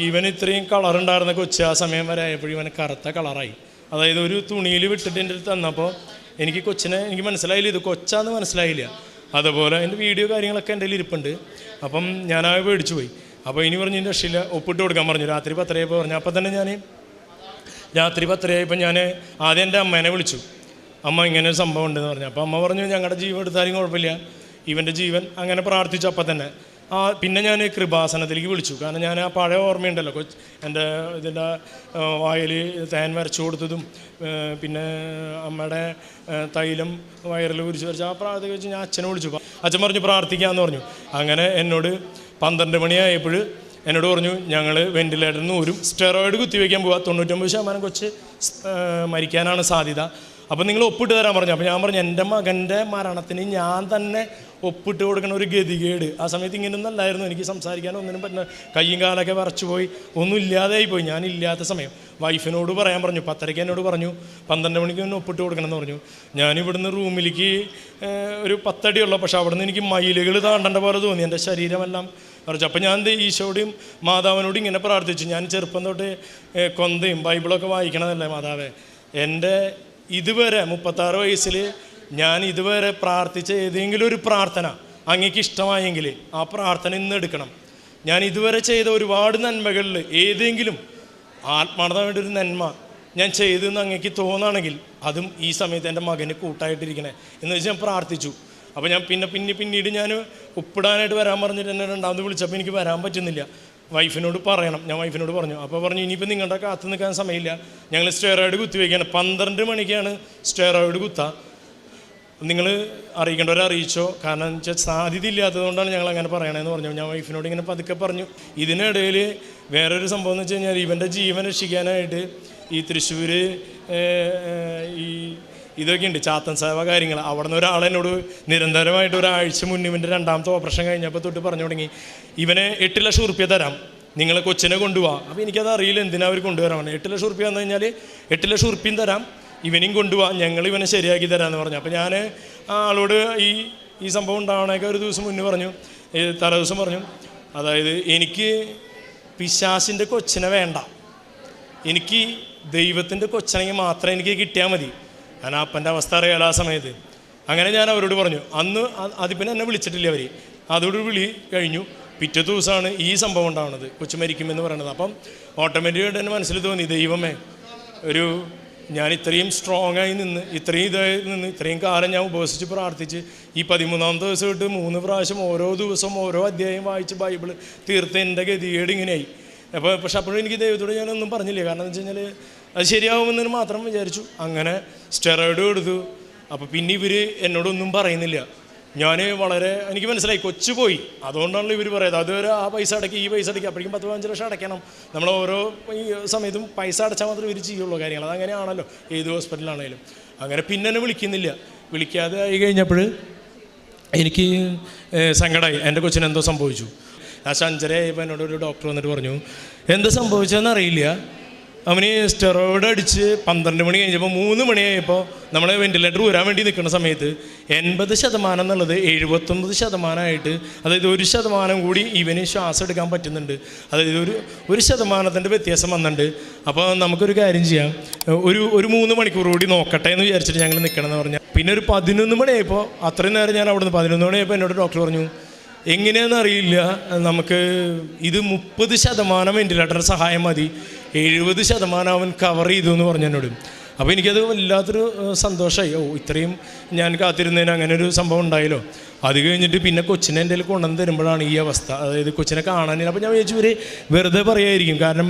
ഇവന് ഇത്രയും കളറുണ്ടായിരുന്ന കൊച്ച് ആ സമയം വരെ ആയപ്പോഴും ഇവന് കറുത്ത കളറായി. അതായത് ഒരു തുണിയിൽ വിട്ടിട്ട് എൻ്റെ അടുത്ത് തന്നപ്പോൾ എനിക്ക് മനസ്സിലായില്ല, ഇത് കൊച്ചാന്ന് മനസ്സിലായില്ല. അതുപോലെ എൻ്റെ വീഡിയോ കാര്യങ്ങളൊക്കെ എൻ്റെ കയ്യിൽ ഇരിപ്പുണ്ട്. അപ്പം ഞാനാ പേടിച്ചു പോയി. അപ്പോൾ ഇനി പറഞ്ഞു ഇതിൻ്റെ രക്ഷയില്ല, ഒപ്പിട്ട് കൊടുക്കാൻ പറഞ്ഞു. രാത്രി 10 പറഞ്ഞു. അപ്പം തന്നെ ഞാൻ രാത്രി 10 ഞാൻ ആദ്യം എൻ്റെ അമ്മേനെ വിളിച്ചു. അമ്മ ഇങ്ങനെ ഒരു സംഭവം ഉണ്ടെന്ന് പറഞ്ഞു. അപ്പോൾ അമ്മ പറഞ്ഞു ഞങ്ങളുടെ ജീവൻ എടുത്താലും കുഴപ്പമില്ല, ഇവൻ്റെ ജീവൻ. അങ്ങനെ പ്രാർത്ഥിച്ചു. അപ്പം തന്നെ പിന്നെ ഞാൻ കൃപാസനത്തിലേക്ക് വിളിച്ചു. കാരണം ഞാൻ ആ പഴയ ഓർമ്മയുണ്ടല്ലോ, എൻ്റെ ഇതിൻ്റെ വായിൽ തേൻ വരച്ചു കൊടുത്തതും പിന്നെ അമ്മയുടെ തൈലം വയറിൽ ഉരിച്ച് വരച്ച് ആ പ്രാർത്ഥന വെച്ച് ഞാൻ അച്ഛനെ വിളിച്ചു. അച്ഛൻ പറഞ്ഞു പ്രാർത്ഥിക്കാമെന്ന് പറഞ്ഞു. അങ്ങനെ എന്നോട് 12 മണിയായപ്പോൾ എന്നോട് പറഞ്ഞു ഞങ്ങൾ വെൻറ്റിലേറ്ററിൽ നിന്ന് ഒരു സ്റ്റെറോയിഡ് കുത്തിവെക്കാൻ പോവാ, 99% കൊച്ച് മരിക്കാനാണ് സാധ്യത, അപ്പോൾ നിങ്ങൾ ഒപ്പിട്ട് തരാൻ പറഞ്ഞു. അപ്പോൾ ഞാൻ പറഞ്ഞു എൻ്റെ മകൻ്റെ മരണത്തിന് ഞാൻ തന്നെ ഒപ്പിട്ട് കൊടുക്കണ ഒരു ഗതികേട്. ആ സമയത്ത് ഇങ്ങനെയൊന്നല്ലായിരുന്നു, എനിക്ക് സംസാരിക്കാനോ ഒന്നിനും പറ്റുന്ന, കയ്യും കാലൊക്കെ വിറച്ചു പോയി, ഒന്നും ഇല്ലാതായി പോയി. ഞാനില്ലാത്ത സമയം വൈഫിനോട് പറയാൻ പറഞ്ഞു. 10:30 എന്നോട് പറഞ്ഞു 12 മണിക്ക് തന്നെ ഒപ്പിട്ട് കൊടുക്കണമെന്ന് പറഞ്ഞു. ഞാനിവിടുന്ന് റൂമിലേക്ക് ഒരു 10 അടിയുള്ളൂ, പക്ഷെ അവിടെ നിന്ന് എനിക്ക് മയിലുകൾ താണ്ടേണ്ട പോലെ തോന്നി, എൻ്റെ ശരീരമെല്ലാം പറഞ്ഞു. അപ്പം ഞാൻ ഈശോയോടും മാതാവിനോടും ഇങ്ങനെ പ്രാർത്ഥിച്ചു. ഞാൻ ചെറുപ്പം തൊട്ട് കൊന്തയും ബൈബിളൊക്കെ വായിക്കണതല്ലേ മാതാവേ, എൻ്റെ ഇതുവരെ 36 വയസ്സിൽ ഞാൻ ഇതുവരെ പ്രാർത്ഥിച്ച ഏതെങ്കിലും ഒരു പ്രാർത്ഥന അങ്ങേക്ക് ഇഷ്ടമായെങ്കിൽ ആ പ്രാർത്ഥന ഇന്ന് എടുക്കണം. ഞാൻ ഇതുവരെ ചെയ്ത ഒരുപാട് നന്മകളിൽ ഏതെങ്കിലും ആത്മാർത്ഥമായിട്ടൊരു നന്മ ഞാൻ ചെയ്തെന്ന് അങ്ങേക്ക് തോന്നുകയാണെങ്കിൽ അതും ഈ സമയത്ത് എൻ്റെ മകന് കൂട്ടായിട്ടിരിക്കണേ എന്ന് വെച്ച് ഞാൻ പ്രാർത്ഥിച്ചു. അപ്പോൾ ഞാൻ പിന്നീട് ഞാൻ ഉപ്പിടാനായിട്ട് വരാൻ പറഞ്ഞിട്ട് എന്നെ രണ്ടാമത് വിളിച്ചപ്പോൾ എനിക്ക് വരാൻ പറ്റുന്നില്ല. വൈഫിനോട് പറയണം, ഞാൻ വൈഫിനോട് പറഞ്ഞു. അപ്പോൾ പറഞ്ഞു ഇനിയിപ്പോൾ നിങ്ങളുടെ കാത്തു നിൽക്കാൻ സമയമില്ല, ഞങ്ങൾ സ്റ്റെറോയിഡ് കുത്തിവെക്കുകയാണ്, 12 മണിക്കാണ് സ്റ്റെറോയിഡ് കുത്തുക, നിങ്ങൾ അറിയിക്കേണ്ടവരെ അറിയിച്ചോ, കാരണം വെച്ചാൽ സാധ്യത ഇല്ലാത്തതുകൊണ്ടാണ് ഞങ്ങൾ അങ്ങനെ പറയണമെന്ന് പറഞ്ഞു. ഞാൻ വൈഫിനോട് ഇങ്ങനെ പതുക്കെ പറഞ്ഞു. ഇതിനിടയിൽ വേറൊരു സംഭവം എന്ന് വെച്ച് കഴിഞ്ഞാൽ ഇവൻ്റെ ജീവൻ രക്ഷിക്കാനായിട്ട് ഈ തൃശ്ശൂർ ഇതൊക്കെ ഉണ്ട്, ചാത്തൻ സേവ കാര്യങ്ങൾ. അവിടെ നിന്ന് ഒരാളെന്നോട് നിരന്തരമായിട്ട് ഒരാഴ്ച മുന്നേ ഇവൻ്റെ 2ാമത്തെ ഓപ്പറേഷൻ കഴിഞ്ഞപ്പോൾ തൊട്ട് പറഞ്ഞു തുടങ്ങി ഇവനെ 8 ലക്ഷം ഉറുപ്പ്യ തരാം, നിങ്ങൾ കൊച്ചിനെ കൊണ്ടുപോകാം. അപ്പോൾ എനിക്കത് അറിയില്ല എന്തിനാ അവർ കൊണ്ടുവരാമെന്ന്. 8 ലക്ഷം ഉറുപ്പ്യ വന്നു കഴിഞ്ഞാൽ 8 ലക്ഷം ഉറുപ്പ്യം തരാം, ഇവനെയും കൊണ്ടുപോകാം, ഞങ്ങൾ ഇവനെ ശരിയാക്കി തരാമെന്ന് പറഞ്ഞു. അപ്പോൾ ഞാൻ ആളോട് ഈ സംഭവം ഉണ്ടാവണേക്കെ ഒരു ദിവസം മുന്നേ പറഞ്ഞു, തലേ ദിവസം പറഞ്ഞു, അതായത് എനിക്ക് പിശാസിൻ്റെ കൊച്ചിനെ വേണ്ട, എനിക്ക് ദൈവത്തിൻ്റെ കൊച്ചനെങ്കിൽ മാത്രമേ എനിക്ക് കിട്ടിയാൽ മതി. ഞാൻ അപ്പൻ്റെ അവസ്ഥ അറിയാലോ ആ സമയത്ത്. അങ്ങനെ ഞാൻ അവരോട് പറഞ്ഞു. അന്ന് അതിപ്പിന്നെ എന്നെ വിളിച്ചിട്ടില്ല അവർ. അതോട് വിളി കഴിഞ്ഞു. പിറ്റേ ദിവസമാണ് ഈ സംഭവം ഉണ്ടാവുന്നത്, കൊച്ചു മരിക്കുമെന്ന് പറയുന്നത്. അപ്പം ഓട്ടോമാറ്റിക്കായിട്ട് എൻ്റെ മനസ്സിൽ തോന്നി ദൈവമേ, ഒരു ഞാൻ ഇത്രയും സ്ട്രോങ് ആയി നിന്ന് ഇത്രയും ഇതായി നിന്ന് ഇത്രയും കാലം ഞാൻ ഉപവസിച്ച് പ്രാർത്ഥിച്ച് ഈ 13-ാമത്തെ ദിവസം തൊട്ട് 3 പ്രാവശ്യം ഓരോ ദിവസവും ഓരോ അധ്യായം വായിച്ച് ബൈബിൾ തീർത്ത് എൻ്റെ ഗതികേട് ഇങ്ങനെയായി. പക്ഷെ അപ്പോഴും എനിക്ക് ദൈവത്തോട് ഞാനൊന്നും പറഞ്ഞില്ല. കാരണം എന്ന് വെച്ച് കഴിഞ്ഞാൽ അത് ശരിയാവുമെന്ന് മാത്രം വിചാരിച്ചു. അങ്ങനെ സ്റ്റെറോയിഡ് കൊടുത്തു. അപ്പോൾ പിന്നെ ഇവർ എന്നോടൊന്നും പറയുന്നില്ല. ഞാൻ എനിക്ക് മനസ്സിലായി കൊച്ചു പോയി, അതുകൊണ്ടാണല്ലോ ഇവർ പറയുന്നത് അതുവരെ ആ പൈസ അടയ്ക്കുക ഈ പൈസ അടയ്ക്കുക, അപ്പോഴേക്കും 10-15 ലക്ഷം അടയ്ക്കണം. നമ്മൾ ഓരോ ഈ സമയത്തും പൈസ അടച്ചാൽ മാത്രമേ ഇവർ ചെയ്യുള്ളൂ കാര്യങ്ങൾ. അതങ്ങനെയാണല്ലോ ഏത് ഹോസ്പിറ്റലാണെങ്കിലും. അങ്ങനെ പിന്നെ എന്നെ വിളിക്കുന്നില്ല. വിളിക്കാതെ ആയി കഴിഞ്ഞപ്പോൾ എനിക്ക് സങ്കടമായി. എൻ്റെ കൊച്ചിന് എന്തോ സംഭവിച്ചു. ആ 5:30 ആയപ്പോൾ എന്നോട് ഒരു ഡോക്ടർ വന്നിട്ട് പറഞ്ഞു, എന്ത് സംഭവിച്ചതെന്ന് അറിയില്ല, അവന് സ്റ്റെറോയിഡ് അടിച്ച് 12 മണി കഴിഞ്ഞപ്പോൾ 3 മണിയായപ്പോൾ നമ്മൾ വെൻറ്റിലേറ്റർ ഊരാൻ വേണ്ടി നിൽക്കുന്ന സമയത്ത് 80% എന്നുള്ളത് 79%, അതായത് 1% കൂടി ഇവന് ശ്വാസം എടുക്കാൻ പറ്റുന്നുണ്ട്. അതായത് ഒരു ശതമാനത്തിൻ്റെ വ്യത്യാസം വന്നിട്ടുണ്ട്. അപ്പോൾ നമുക്കൊരു കാര്യം ചെയ്യാം, ഒരു 3 മണിക്കൂർ കൂടി നോക്കട്ടെ എന്ന് വിചാരിച്ചിട്ട് ഞങ്ങൾ നിൽക്കണമെന്ന് പറഞ്ഞാൽ. പിന്നെ ഒരു 11 മണിയായപ്പോൾ, അത്രയും നേരം ഞാൻ അവിടെ നിന്ന് 11 മണിയായപ്പോൾ എന്നോട് ഡോക്ടർ പറഞ്ഞു, എങ്ങനെയാണെന്ന് അറിയില്ല, നമുക്ക് ഇത് 30% വെൻറ്റിലേറ്റർ സഹായം മതി, 70% അവൻ കവർ ചെയ്തു എന്ന് പറഞ്ഞു എന്നോട്. അപ്പോൾ എനിക്കത് വല്ലാത്തൊരു സന്തോഷമായി. ഇത്രയും ഞാൻ കാത്തിരുന്നതിന് അങ്ങനെ ഒരു സംഭവം ഉണ്ടായല്ലോ. അത് കഴിഞ്ഞിട്ട് പിന്നെ കൊച്ചിനെ എൻ്റെ കയ്യിൽ കൊണ്ടുവന്ന് തരുമ്പോഴാണ് ഈ അവസ്ഥ. അതായത് കൊച്ചിനെ കാണാനില്ല. അപ്പോൾ ഞാൻ വിചാരിച്ചു ഇവർ വെറുതെ പറയായിരിക്കും. കാരണം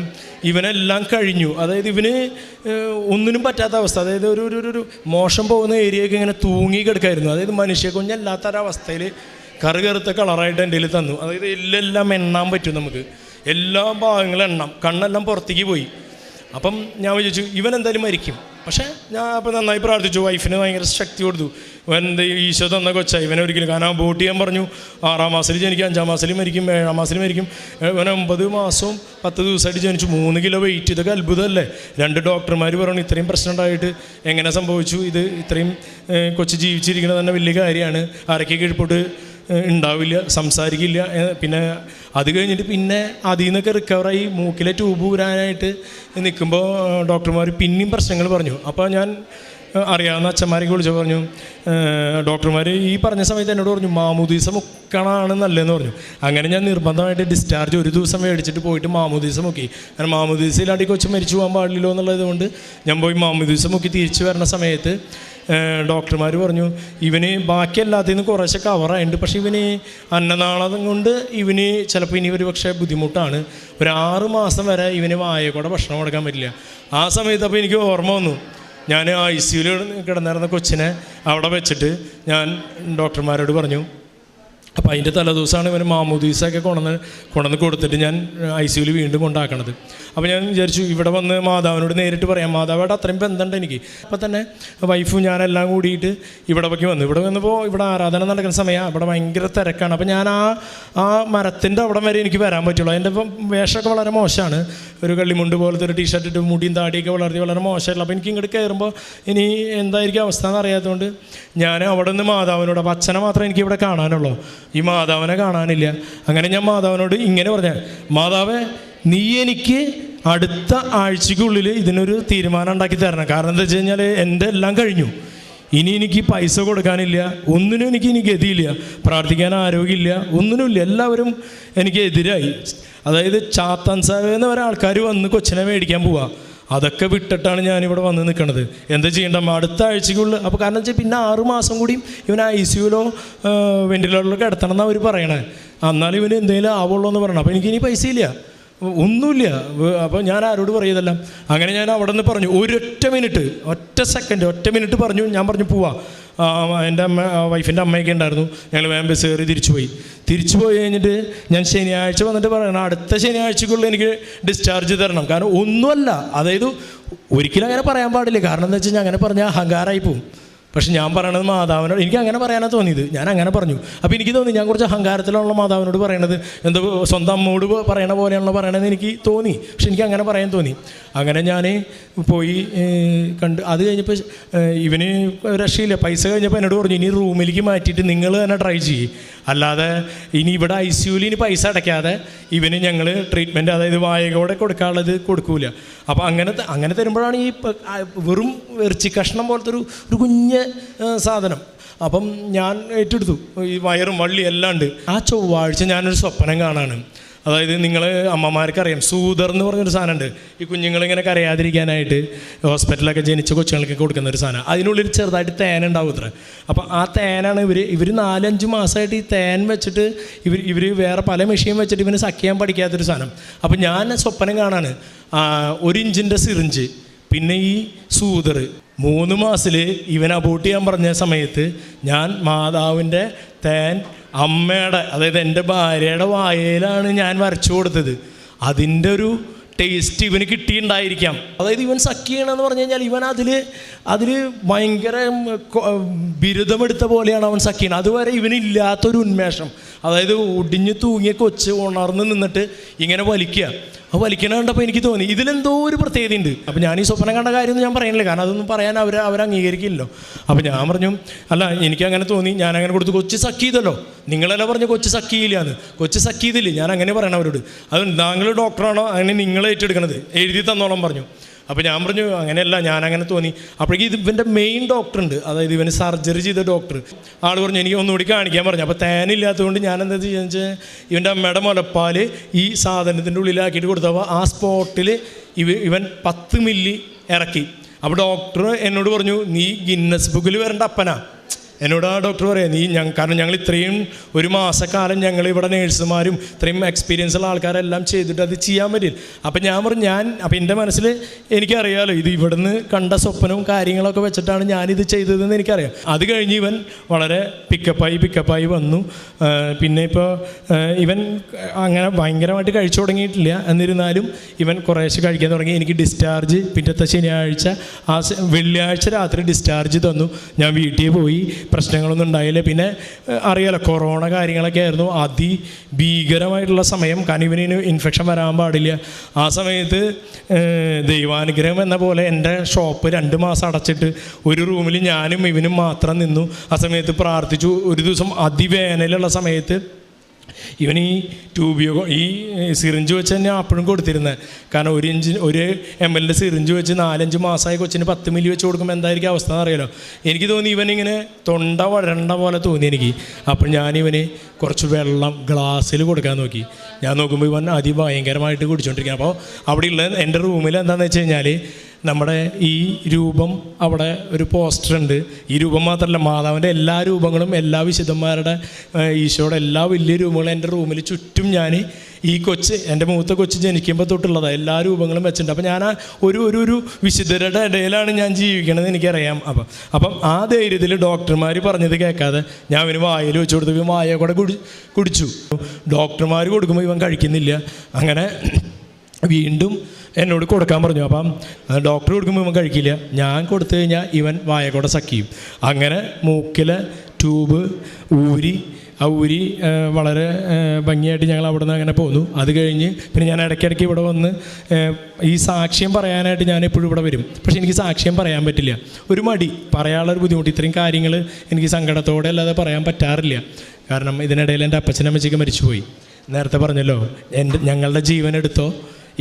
ഇവനെല്ലാം കഴിഞ്ഞു. അതായത് ഇവന് ഒന്നിനും പറ്റാത്ത അവസ്ഥ. അതായത് ഒരു മോശം പോകുന്ന ഏരിയയൊക്കെ ഇങ്ങനെ തൂങ്ങി കിടക്കായിരുന്നു. അതായത് മനുഷ്യ കുഞ്ഞല്ലാത്തൊരവസ്ഥയിൽ കറുകറുത്ത കളറായിട്ട് എൻ്റെ കയ്യിൽ തന്നു. അതായത് എല്ലാം എണ്ണാൻ പറ്റും നമുക്ക്, എല്ലാ ഭാഗങ്ങളും എണ്ണാം. കണ്ണെല്ലാം പുറത്തേക്ക് പോയി. അപ്പം ഞാൻ വിചാരിച്ചു ഇവൻ എന്തായാലും മരിക്കും. പക്ഷേ ഞാൻ അപ്പോൾ നന്നായി പ്രാർത്ഥിച്ചു. വൈഫിന് ഭയങ്കര ശക്തി കൊടുത്തു. എൻ്റെ ഈശോ തന്ന കൊച്ചായി ഇവനെ ഒരിക്കലും, കാരണം അബോട്ട് ചെയ്യാൻ പറഞ്ഞു. 6-ാം മാസത്തിൽ ജനിക്കും, 5-ാം മാസത്തിൽ മരിക്കും, 7-ാം മാസത്തിൽ മരിക്കും. ഇവനെ 9 മാസവും 10 ദിവസമായിട്ട് ജനിച്ചു. 3 കിലോ വെയിറ്റ്. ഇതൊക്കെ അത്ഭുതമല്ലേ? 2 ഡോക്ടർമാർ പറഞ്ഞു ഇത്രയും പ്രശ്നം ഉണ്ടായിട്ട് എങ്ങനെ സംഭവിച്ചു, ഇത് ഇത്രയും കൊച്ചു ജീവിച്ചിരിക്കുന്നത് തന്നെ വലിയ കാര്യമാണ്, അരയ്ക്ക് കീഴ്പോട്ട് ഉണ്ടാവില്ല, സംസാരിക്കില്ല. പിന്നെ അത് കഴിഞ്ഞിട്ട് പിന്നെ അതിൽ നിന്നൊക്കെ റിക്കവറായി മൂക്കിലെ ട്യൂബ് ഊരാനായിട്ട് നിൽക്കുമ്പോൾ ഡോക്ടർമാർ പിന്നെയും പ്രശ്നങ്ങൾ പറഞ്ഞു. അപ്പോൾ ഞാൻ അറിയാവുന്ന അച്ഛന്മാരെയൊക്കെ വിളിച്ചു പറഞ്ഞു, ഡോക്ടർമാർ ഈ പറഞ്ഞ സമയത്ത് എന്നോട് പറഞ്ഞു മാമോദീസ മുക്കണമാണ് നല്ലതെന്ന് പറഞ്ഞു. അങ്ങനെ ഞാൻ നിർബന്ധമായിട്ട് ഡിസ്ചാർജ് ഒരു ദിവസം മേടിച്ചിട്ട് പോയിട്ട് മാമോദീസ മുക്കി. കാരണം മാമോദീസയിലാട്ടി കൊച്ചു മരിച്ചു പോകാൻ പാടില്ലല്ലോ എന്നുള്ളത് കൊണ്ട് ഞാൻ പോയി മാമോദീസ മുക്കി തിരിച്ചു വരുന്ന സമയത്ത് ഡോക്ടർമാർ പറഞ്ഞു ഇവന് ബാക്കി എല്ലാത്തിൽ നിന്ന് കുറേശ്ശെ കവറായിട്ടുണ്ട്, പക്ഷേ ഇവന് അന്നനാളം കൊണ്ട് ഇവന് ചിലപ്പോൾ ഇനി ഒരു പക്ഷേ ബുദ്ധിമുട്ടാണ്. ഒരു 6 മാസം വരെ ഇവന് വായക്കൂടെ ഭക്ഷണം കൊടുക്കാൻ പറ്റില്ല. ആ സമയത്ത് അപ്പോൾ എനിക്ക് ഓർമ്മ വന്നു, ഞാൻ ICUയിൽ കിടന്നിരുന്ന കൊച്ചിനെ അവിടെ വെച്ചിട്ട് ഞാൻ ഡോക്ടർമാരോട് പറഞ്ഞു. അപ്പോൾ അതിൻ്റെ തലേദിവസമാണ് ഇവന് മാമോദീസയൊക്കെ കൊണ്ടുവന്ന് കൊടുത്തിട്ട് ഞാൻ ICUയിൽ വീണ്ടും കൊണ്ടാക്കണത്. അപ്പോൾ ഞാൻ വിചാരിച്ചു ഇവിടെ വന്ന് മാതാവിനോട് നേരിട്ട് പറയാം. മാതാവായിട്ട് അത്രയും ബന്ധമുണ്ട് എനിക്ക്. അപ്പോൾ തന്നെ വൈഫും ഞാനെല്ലാം കൂടിയിട്ട് ഇവിടെ വന്നപ്പോൾ ഇവിടെ ആരാധന നടക്കുന്ന സമയമാണ്. ഇവിടെ ഭയങ്കര തിരക്കാണ്. അപ്പോൾ ഞാൻ ആ മരത്തിൻ്റെ അവിടെ വരെ എനിക്ക് വരാൻ പറ്റുള്ളൂ. എൻ്റെ ഇപ്പം വേഷമൊക്കെ വളരെ മോശമാണ്. ഒരു കള്ളിമുണ്ട് പോലത്തെ ഒരു ടീഷർട്ട് ഇട്ട് മുടിയും താടിയൊക്കെ വളരെ മോശമായിട്ടുള്ള. അപ്പോൾ എനിക്ക് ഇങ്ങോട്ട് കയറുമ്പോൾ ഇനി എന്തായിരിക്കും അവസ്ഥ എന്ന് അറിയാത്തതുകൊണ്ട് ഞാൻ അവിടെ നിന്ന് മാതാവിനോട്, അപ്പോൾ അച്ഛനെ മാത്രമേ എനിക്ക് ഇവിടെ കാണാനുള്ളൂ, ഈ മാതാവിനെ കാണാനില്ല. അങ്ങനെ ഞാൻ മാതാവിനോട് ഇങ്ങനെ പറഞ്ഞ, മാതാവേ നീ എനിക്ക് അടുത്ത ആഴ്ചയ്ക്കുള്ളിൽ ഇതിനൊരു തീരുമാനം ഉണ്ടാക്കി തരണം. കാരണം എന്താ വെച്ച് കഴിഞ്ഞാൽ എൻ്റെ എല്ലാം കഴിഞ്ഞു, ഇനി എനിക്ക് പൈസ കൊടുക്കാനില്ല, ഒന്നിനും ഇനി ഗതിയില്ല, പ്രാർത്ഥിക്കാൻ ആരോഗ്യമില്ല, ഒന്നിനുമില്ല. എല്ലാവരും എനിക്ക് എതിരായി. അതായത് ചാത്താൻ സാഹേബ് എന്ന ഒരാൾക്കാർ വന്ന് കൊച്ചിനെ മേടിക്കാൻ പോവുക. അതൊക്കെ വിട്ടിട്ടാണ് ഞാനിവിടെ വന്ന് നിൽക്കുന്നത്. എന്താ ചെയ്യേണ്ട അടുത്ത ആഴ്ചയ്ക്കുള്ളിൽ. അപ്പോൾ കാരണം വെച്ചാൽ പിന്നെ 6 മാസം കൂടിയും ഇവൻ ICUയിലോ വെൻറ്റിലേറ്ററിലോ കിടത്തണം എന്നാണ് അവർ പറയണേ. എന്നാലും ഇവന് എന്തെങ്കിലും ആവുള്ളൂ എന്ന് പറയണം. അപ്പോൾ എനിക്കിനി പൈസ ഇല്ല, ഒന്നുമില്ല. അപ്പോൾ ഞാൻ ആരോട് പറയുന്നതെല്ലാം. അങ്ങനെ ഞാൻ അവിടെ നിന്ന് പറഞ്ഞു, ഒറ്റ മിനിറ്റ് പറഞ്ഞു. ഞാൻ പറഞ്ഞു പോവാ. എൻ്റെ വൈഫിൻ്റെ അമ്മയൊക്കെ ഉണ്ടായിരുന്നു. ഞങ്ങൾ വേഗം ബസ് കയറി തിരിച്ചു പോയി കഴിഞ്ഞിട്ട് ഞാൻ ശനിയാഴ്ച വന്നിട്ട് പറയണം അടുത്ത ശനിയാഴ്ചക്കുള്ളിൽ എനിക്ക് ഡിസ്ചാർജ് തരണം. കാരണം ഒന്നുമല്ല, അതായത് ഒരിക്കലും അങ്ങനെ പറയാൻ പാടില്ല. കാരണം എന്താ വെച്ച് കഴിഞ്ഞാൽ അങ്ങനെ പറഞ്ഞാൽ അഹങ്കാരമായി പോവും. പക്ഷെ ഞാൻ പറയണത് മാതാവിനോട്, എനിക്ക് അങ്ങനെ പറയാനാണ് തോന്നിയത്. ഞാൻ അങ്ങനെ പറഞ്ഞു. അപ്പോൾ എനിക്ക് തോന്നി ഞാൻ കുറച്ച് അഹങ്കാരത്തിലുള്ള മാതാവിനോട് പറയണത് എന്തോ സ്വന്തം അമ്മോട് പറയണ പോലെയാണല്ലോ പറയണതെന്ന് എനിക്ക് തോന്നി. പക്ഷെ എനിക്ക് അങ്ങനെ പറയാൻ തോന്നി. അങ്ങനെ ഞാൻ പോയി കണ്ട്. അത് കഴിഞ്ഞപ്പോൾ ഇവന് രക്ഷയില്ല. പൈസ കഴിഞ്ഞപ്പോൾ എന്നോട് പറഞ്ഞു ഇനി റൂമിലേക്ക് മാറ്റിയിട്ട് നിങ്ങൾ തന്നെ ട്രൈ ചെയ്യും, അല്ലാതെ ഇനി ഇവിടെ ICUയിൽ ഇനി പൈസ അടയ്ക്കാതെ ഇവന് ഞങ്ങൾ ട്രീറ്റ്മെൻറ്റ്, അതായത് വായകോടെ കൊടുക്കാനുള്ളത് കൊടുക്കൂല. അപ്പോൾ അങ്ങനെ തരുമ്പോഴാണ് ഈ വെറും ഇറച്ചി കഷ്ണം പോലത്തെ ഒരു കുഞ്ഞ് സാധനം. അപ്പം ഞാൻ ഏറ്റെടുത്തു. ഈ വയറും വള്ളി എല്ലാം ഉണ്ട്. ആ ചൊവ്വാഴ്ച ഞാനൊരു സ്വപ്നം കാണാണ്. അതായത് നിങ്ങൾ അമ്മമാർക്കറിയാം, സൂതർ എന്ന് പറഞ്ഞൊരു സാധനമുണ്ട്. ഈ കുഞ്ഞുങ്ങളിങ്ങനെ കരയാതിരിക്കാനായിട്ട് ഹോസ്പിറ്റലൊക്കെ ജനിച്ച കൊച്ചുങ്ങൾക്ക് കൊടുക്കുന്ന ഒരു സാധനം. അതിനുള്ളിൽ ചെറുതായിട്ട് തേൻ ഉണ്ടാവും ഇത്ര. അപ്പോൾ ആ തേനാണ് ഇവർ 4-5 മാസമായിട്ട് ഈ തേൻ വെച്ചിട്ട് ഇവർ വേറെ പല മെഷീൻ വെച്ചിട്ട് ഇവന് സഖ്യാൻ പഠിക്കാത്തൊരു സാധനം. അപ്പോൾ ഞാൻ സ്വപ്നം കാണാണ് 1 ഇഞ്ചിൻ്റെ സിറിഞ്ച്, പിന്നെ ഈ സൂതർ. 3 മാസത്തിൽ ഇവൻ അബോട്ട് ചെയ്യാൻ പറഞ്ഞ സമയത്ത് ഞാൻ മാതാവിൻ്റെ തേൻ അമ്മയുടെ, അതായത് എൻ്റെ ഭാര്യയുടെ വായയിലാണ് ഞാൻ വരച്ചു കൊടുത്തത്. അതിൻ്റെ ഒരു ടേസ്റ്റ് ഇവന് കിട്ടിയിട്ടുണ്ടായിരിക്കാം. അതായത് ഇവൻ സഖ്യണമെന്ന് പറഞ്ഞു കഴിഞ്ഞാൽ ഇവൻ അതിൽ ഭയങ്കര ബിരുദമെടുത്ത പോലെയാണ് അവൻ സഖ്യണം. അതുവരെ ഇവനില്ലാത്തൊരു ഉന്മേഷം, അതായത് ഒടിഞ്ഞ് തൂങ്ങിയ കൊച്ച് ഉണർന്ന് നിന്നിട്ട് ഇങ്ങനെ വലിക്കുക. ആ വലിക്കണ കണ്ടപ്പോൾ എനിക്ക് തോന്നി ഇതിലെന്തോ ഒരു പ്രത്യേകതയുണ്ട്. അപ്പോൾ ഞാൻ ഈ സ്വപ്നം കണ്ട കാര്യമൊന്നും ഞാൻ പറയുന്നില്ല, കാരണം അതൊന്നും പറയാൻ അവർ അംഗീകരിക്കില്ലല്ലോ. അപ്പോൾ ഞാൻ പറഞ്ഞു, അല്ല എനിക്കങ്ങനെ തോന്നി, ഞാൻ അങ്ങനെ കൊടുത്ത് കൊച്ച് സഖ്യതല്ലോ. നിങ്ങളെല്ലാം പറഞ്ഞു കൊച്ച് സഖ്യയില്ലാന്ന്. കൊച്ച് സഖ്യതില്ലേ, ഞാൻ അങ്ങനെ പറയണം അവരോട്. അത് താങ്കൾ ഡോക്ടറാണോ അങ്ങനെ നിങ്ങൾ ഏറ്റെടുക്കണത്, എഴുതി തന്നോളം പറഞ്ഞു. അപ്പോൾ ഞാൻ പറഞ്ഞു അങ്ങനെയല്ല, ഞാനങ്ങനെ തോന്നി. അപ്പോഴേക്കും ഇവൻ്റെ മെയിൻ ഡോക്ടറുണ്ട്, അതായത് ഇവന് സർജറി ചെയ്ത ഡോക്ടർ. ആൾ പറഞ്ഞു എനിക്ക് ഒന്നുകൂടി കാണിക്കാൻ പറഞ്ഞു. അപ്പോൾ തേനില്ലാത്തതുകൊണ്ട് ഞാൻ എന്താ ചെയ്യുക വെച്ചാൽ ഇവൻ്റെ അമ്മയുടെ മുലപ്പാൽ ഈ സാധനത്തിൻ്റെ ഉള്ളിലാക്കിയിട്ട് കൊടുത്തപ്പോൾ ആ സ്പോട്ടിൽ ഇവൻ 10 മില്ലി ഇറക്കി. അപ്പോൾ ഡോക്ടർ എന്നോട് പറഞ്ഞു, നീ ഗിന്നസ് ബുക്കിൽ വരേണ്ട അപ്പനാ. എന്നോട് ആ ഡോക്ടർ പറയാം, കാരണം ഞങ്ങൾ ഇത്രയും 1 മാസക്കാലം ഞങ്ങൾ ഇവിടെ നേഴ്സുമാരും ഇത്രയും എക്സ്പീരിയൻസ് ഉള്ള ആൾക്കാരെല്ലാം ചെയ്തിട്ട് അത് ചെയ്യാൻ പറ്റില്ല. അപ്പം ഞാൻ പറഞ്ഞു അപ്പം എൻ്റെ മനസ്സിൽ എനിക്കറിയാമല്ലോ ഇത് ഇവിടുന്ന് കണ്ട സ്വപ്നവും കാര്യങ്ങളൊക്കെ വെച്ചിട്ടാണ് ഞാനിത് ചെയ്തതെന്ന് എനിക്കറിയാം. അത് കഴിഞ്ഞ് ഇവൻ വളരെ പിക്കപ്പായി വന്നു. പിന്നെ ഇപ്പോൾ ഇവൻ അങ്ങനെ ഭയങ്കരമായിട്ട് കഴിച്ചു തുടങ്ങിയിട്ടില്ല, എന്നിരുന്നാലും ഇവൻ കുറേശ്ശെ കഴിക്കാൻ തുടങ്ങി. എനിക്ക് ഡിസ്ചാർജ് പിറ്റത്തെ ശനിയാഴ്ച വെള്ളിയാഴ്ച രാത്രി ഡിസ്ചാർജ് തന്നു. ഞാൻ വീട്ടിൽ പോയി, പ്രശ്നങ്ങളൊന്നും ഉണ്ടായില്ല. പിന്നെ അറിയാലോ കൊറോണ കാര്യങ്ങളൊക്കെ ആയിരുന്നു, അതിഭീകരമായിട്ടുള്ള സമയം. കാരണം ഇവന് ഇൻഫെക്ഷൻ വരാൻ പാടില്ല. ആ സമയത്ത് ദൈവാനുഗ്രഹം എന്ന പോലെ എൻ്റെ ഷോപ്പ് 2 മാസം അടച്ചിട്ട് ഒരു റൂമിൽ ഞാനും ഇവനും മാത്രം നിന്നു. ആ സമയത്ത് പ്രാർത്ഥിച്ചു. ഒരു ദിവസം അതിവേനലുള്ള സമയത്ത് ഇവൻ ഈ ഈ സിറിഞ്ച് വെച്ച് തന്നെ അപ്പോഴും കൊടുത്തിരുന്നത്. കാരണം 1 ml സിറിഞ്ച് വെച്ച് 4-5 മാസമായ കൊച്ചിന് 10 മില്ലി വെച്ച് കൊടുക്കുമ്പോൾ എന്തായിരിക്കും അവസ്ഥ എന്നറിയാലോ. എനിക്ക് തോന്നി ഇവനിങ്ങനെ തൊണ്ട വഴണ്ട പോലെ തോന്നി എനിക്ക്. അപ്പോൾ ഞാനിവന് കുറച്ച് വെള്ളം ഗ്ലാസ്സിൽ കൊടുക്കാൻ നോക്കി. ഞാൻ നോക്കുമ്പോൾ ഇവൻ അതിഭയങ്കരമായിട്ട് കുടിച്ചുകൊണ്ടിരിക്കുക. അപ്പോൾ അവിടെയുള്ള എൻ്റെ റൂമിൽ എന്താണെന്ന് വെച്ച് കഴിഞ്ഞാൽ നമ്മുടെ ഈ രൂപം, അവിടെ ഒരു പോസ്റ്ററുണ്ട്. ഈ രൂപം മാത്രമല്ല, മാതാവിൻ്റെ എല്ലാ രൂപങ്ങളും, എല്ലാ വിശുദ്ധന്മാരുടെ, ഈശോയുടെ എല്ലാ വലിയ രൂപങ്ങളും എൻ്റെ റൂമിൽ ചുറ്റും ഞാൻ ഈ കൊച്ച്, എൻ്റെ മൂത്ത കൊച്ച് ജനിക്കുമ്പോൾ തൊട്ടുള്ളതാണ്, എല്ലാ രൂപങ്ങളും വെച്ചിട്ടുണ്ട്. അപ്പോൾ ഞാൻ ഒരു വിശുദ്ധരുടെ ഇടയിലാണ് ഞാൻ ജീവിക്കണമെന്ന് എനിക്കറിയാം. അപ്പം ആ ധൈര്യത്തിൽ ഡോക്ടർമാർ പറഞ്ഞത് കേൾക്കാതെ ഞാൻ ഇവന് വായിൽ വെച്ച് കൊടുത്തു. ഇവൻ വായ കൂടെ കുടിച്ചു. ഡോക്ടർമാർ കൊടുക്കുമ്പോൾ ഇവൻ കഴിക്കുന്നില്ല. അങ്ങനെ വീണ്ടും എന്നോട് കൊടുക്കാൻ പറഞ്ഞു. അപ്പം ഡോക്ടർ കൊടുക്കുമ്പോൾ ഇവൻ കഴിക്കില്ല. ഞാൻ കൊടുത്തു കഴിഞ്ഞാൽ ഇവൻ വായക്കൂടെ സഖ്യം. അങ്ങനെ മൂക്കിലെ ട്യൂബ് ഊരി വളരെ ഭംഗിയായിട്ട് ഞങ്ങൾ അവിടെ നിന്ന് അങ്ങനെ പോന്നു. അത് കഴിഞ്ഞ് പിന്നെ ഞാൻ ഇടയ്ക്കിടയ്ക്ക് ഇവിടെ വന്ന് ഈ സാക്ഷ്യം പറയാനായിട്ട് ഞാൻ എപ്പോഴും ഇവിടെ വരും. പക്ഷേ എനിക്ക് സാക്ഷ്യം പറയാൻ പറ്റില്ല, ഒരു മടി, പറയാനുള്ളൊരു ബുദ്ധിമുട്ട്. ഇത്രയും കാര്യങ്ങൾ എനിക്ക് സങ്കടത്തോടെ അല്ലാതെ പറയാൻ പറ്റാറില്ല. കാരണം ഇതിനിടയിൽ എൻ്റെ അപ്പച്ചനമ്മച്ചിക്ക് മരിച്ചുപോയി. നേരത്തെ പറഞ്ഞല്ലോ, ഞങ്ങളുടെ ജീവൻ എടുത്തോ,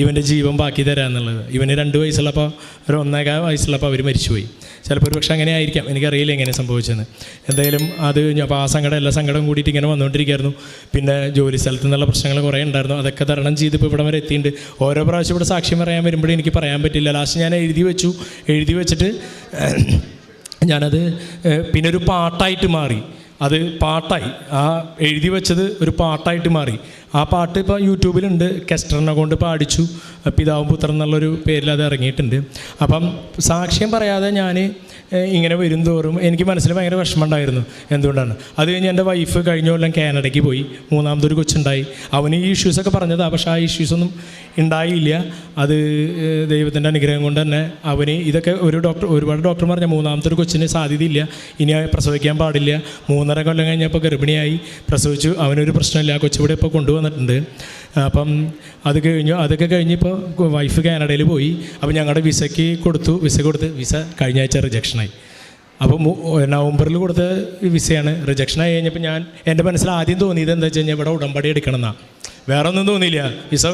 ഇവൻ്റെ ജീവൻ ബാക്കി തരാമെന്നുള്ളത്. ഇവന് 2 വയസ്സുള്ളപ്പോൾ, ഒരു 1.25 വയസ്സുള്ളപ്പോൾ അവർ മരിച്ചുപോയി. ചിലപ്പോൾ ഒരു പക്ഷേ അങ്ങനെ ആയിരിക്കാം, എനിക്കറിയില്ല എങ്ങനെ സംഭവിച്ചതെന്ന്. എന്തായാലും അത് അപ്പോൾ ആ എല്ലാ സങ്കടം കൂടിയിട്ട് ഇങ്ങനെ വന്നുകൊണ്ടിരിക്കുകയായിരുന്നു. പിന്നെ ജോലി സ്ഥലത്ത് നിന്നുള്ള പ്രശ്നങ്ങൾ കുറേ ഉണ്ടായിരുന്നു. അതൊക്കെ തരണം ചെയ്ത് ഇപ്പോൾ ഇവിടെ വരെ എത്തിയിട്ടുണ്ട്. ഓരോ പ്രാവശ്യം ഇവിടെ സാക്ഷ്യം പറയാൻ വരുമ്പോഴും എനിക്ക് പറയാൻ പറ്റില്ല. ലാസ്റ്റ് ഞാൻ എഴുതി വെച്ചിട്ട് ഞാനത് പിന്നെ ഒരു പാട്ടായിട്ട് മാറി. അത് പാട്ടായി, ആ എഴുതി വെച്ചത് ഒരു പാട്ടായിട്ട് മാറി. ആ പാട്ട് ഇപ്പോൾ യൂട്യൂബിലുണ്ട്, കെസ്റ്ററിനെ കൊണ്ട് പാടിച്ചു. പിതാവും പുത്രൻ എന്നുള്ളൊരു പേരിൽ അത് ഇറങ്ങിയിട്ടുണ്ട്. അപ്പം സാക്ഷ്യം പറയാതെ ഞാൻ ഇങ്ങനെ വരും തോറും എനിക്ക് മനസ്സിൽ ഭയങ്കര വിഷമം ഉണ്ടായിരുന്നു. എന്തുകൊണ്ടാണ്? അത് കഴിഞ്ഞ് എൻ്റെ വൈഫ് കഴിഞ്ഞ കൊല്ലം കാനഡയ്ക്ക് പോയി, 3ാമതൊരു കൊച്ചുണ്ടായി. അവന് ഈ ഇഷ്യൂസൊക്കെ പറഞ്ഞതാണ്, പക്ഷേ ആ ഇഷ്യൂസൊന്നും ഉണ്ടായില്ല. അത് ദൈവത്തിൻ്റെ അനുഗ്രഹം കൊണ്ട് തന്നെ അവന് ഇതൊക്കെ ഒരുപാട് ഡോക്ടർമാർ പറഞ്ഞ 3ാമത്തെ ഒരു കൊച്ചിന് സാധ്യതയില്ല, ഇനി പ്രസവിക്കാൻ പാടില്ല. 3.5 കൊല്ലം കഴിഞ്ഞപ്പോൾ ഗർഭിണിയായി, പ്രസവിച്ചു. അവനൊരു പ്രശ്നമില്ല, ആ കൊച്ചിവിടെ ഇപ്പോൾ കൊണ്ടുവന്നിട്ടുണ്ട്. അപ്പം അതൊക്കെ കഴിഞ്ഞിപ്പോൾ വൈഫ് കാനഡയിൽ പോയി. അപ്പോൾ ഞങ്ങളുടെ വിസ കൊടുത്ത് വിസ കഴിഞ്ഞ ആഴ്ച റിജക്ഷനായി. അപ്പോൾ നവംബറിൽ കൊടുത്ത വിസയാണ്. റിജക്ഷനായി കഴിഞ്ഞപ്പോൾ എൻ്റെ മനസ്സിൽ ആദ്യം തോന്നിയത് എന്താ വെച്ച് കഴിഞ്ഞാൽ ഇവിടെ ഉടമ്പടി എടുക്കണം എന്നാണ്. വേറെ ഒന്നും തോന്നിയില്ല. വിസ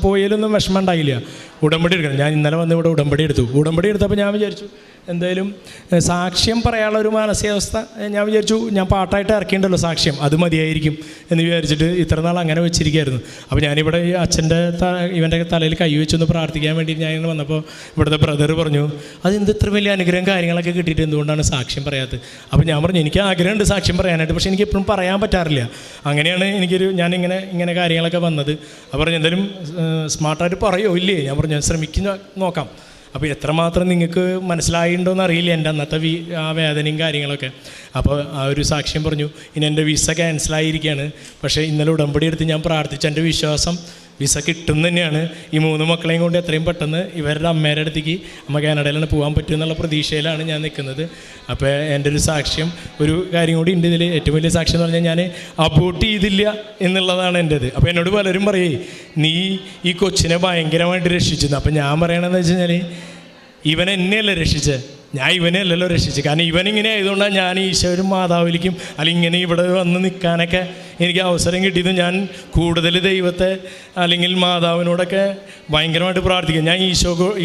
പോയാലൊന്നും വിഷമം ഉണ്ടായില്ല. ഉടമ്പടി എടുക്കണം. ഞാൻ ഇന്നലെ വന്ന് ഇവിടെ ഉടമ്പടി എടുത്തു. ഉടമ്പടി എടുത്തപ്പോൾ ഞാൻ വിചാരിച്ചു എന്തായാലും സാക്ഷ്യം പറയാനുള്ള ഒരു മാനസികാവസ്ഥ ഞാൻ വിചാരിച്ചു, ഞാൻ പാട്ടായിട്ട് ഇറക്കിയിട്ടുണ്ടല്ലോ സാക്ഷ്യം, അത് മതിയായിരിക്കും എന്ന് വിചാരിച്ചിട്ട് ഇത്ര നാൾ അങ്ങനെ വെച്ചിരിക്കുകയായിരുന്നു. അപ്പോൾ ഞാനിവിടെ ഈ അച്ഛൻ്റെ ഇവൻ്റെ തലയിൽ കൈ വെച്ചൊന്ന് പ്രാർത്ഥിക്കാൻ വേണ്ടി ഞാൻ ഇങ്ങനെ വന്നപ്പോൾ ഇവിടുത്തെ ബ്രദർ പറഞ്ഞു, അതെന്ത് ഇത്ര വലിയ അനുഗ്രഹം കാര്യങ്ങളൊക്കെ കിട്ടിയിട്ട് എന്തുകൊണ്ടാണ് സാക്ഷ്യം പറയാത്തത്? അപ്പോൾ ഞാൻ പറഞ്ഞു, എനിക്ക് ആഗ്രഹമുണ്ട് സാക്ഷ്യം പറയാനായിട്ട്, പക്ഷേ എനിക്ക് എപ്പോഴും പറയാൻ പറ്റാറില്ല. അങ്ങനെയാണ് ഞാനിങ്ങനെ കാര്യങ്ങളൊക്കെ വന്നത്. അപ്പോൾ പറഞ്ഞു, എന്തായാലും സ്മാർട്ടായിട്ട് പറയുമോ ഇല്ലേ? ഞാൻ പറഞ്ഞു, ഞാൻ ശ്രമിക്കുന്ന നോക്കാം. അപ്പോൾ എത്രമാത്രം നിങ്ങൾക്ക് മനസ്സിലായിട്ടുണ്ടോയെന്ന് അറിയില്ല എൻ്റെ അന്നത്തെ ആ വേദനയും കാര്യങ്ങളൊക്കെ. അപ്പോൾ ആ ഒരു സാക്ഷ്യം പറഞ്ഞു, ഇനി എൻ്റെ വിസ ക്യാൻസലായിരിക്കുകയാണ്, പക്ഷേ ഇന്നലെ ഉടമ്പടി എടുത്ത് ഞാൻ പ്രാർത്ഥിച്ച എൻ്റെ വിശ്വാസം വിസ കിട്ടും തന്നെയാണ്. ഈ 3 മക്കളെയും കൊണ്ട് എത്രയും പെട്ടെന്ന് ഇവരുടെ അമ്മേരുടെ അടുത്തേക്ക് അമ്മ കാനഡയിലാണ് പോകാൻ പറ്റും എന്നുള്ള പ്രതീക്ഷയിലാണ് ഞാൻ നിൽക്കുന്നത്. അപ്പോൾ എൻ്റെ ഒരു സാക്ഷ്യം, ഒരു കാര്യം കൂടി ഉണ്ട് ഇതിൽ. ഏറ്റവും വലിയ സാക്ഷ്യം എന്ന് പറഞ്ഞാൽ ഞാൻ അബോർട്ട് ചെയ്തില്ല എന്നുള്ളതാണ് എൻ്റേത്. അപ്പോൾ എന്നോട് പലരും പറയേ, നീ ഈ കൊച്ചിനെ ഭയങ്കരമായിട്ട് രക്ഷിച്ചിരുന്നു. അപ്പോൾ ഞാൻ പറയണമെന്ന് വെച്ച് കഴിഞ്ഞാൽ, ഇവൻ എന്നെയല്ല രക്ഷിച്ചത്, ഞാൻ ഇവനെ അല്ലല്ലോ രക്ഷിച്ചത്. കാരണം ഇവനിങ്ങനെ ആയതുകൊണ്ടാണ് ഞാൻ ഈശോയും മാതാവിലേക്കും അല്ലെങ്കിൽ ഇങ്ങനെ ഇവിടെ വന്ന് നിൽക്കാനൊക്കെ എനിക്ക് അവസരം കിട്ടിയത്. ഞാൻ കൂടുതൽ ദൈവത്തെ അല്ലെങ്കിൽ മാതാവിനോടൊക്കെ ഭയങ്കരമായിട്ട് പ്രാർത്ഥിക്കുക. ഞാൻ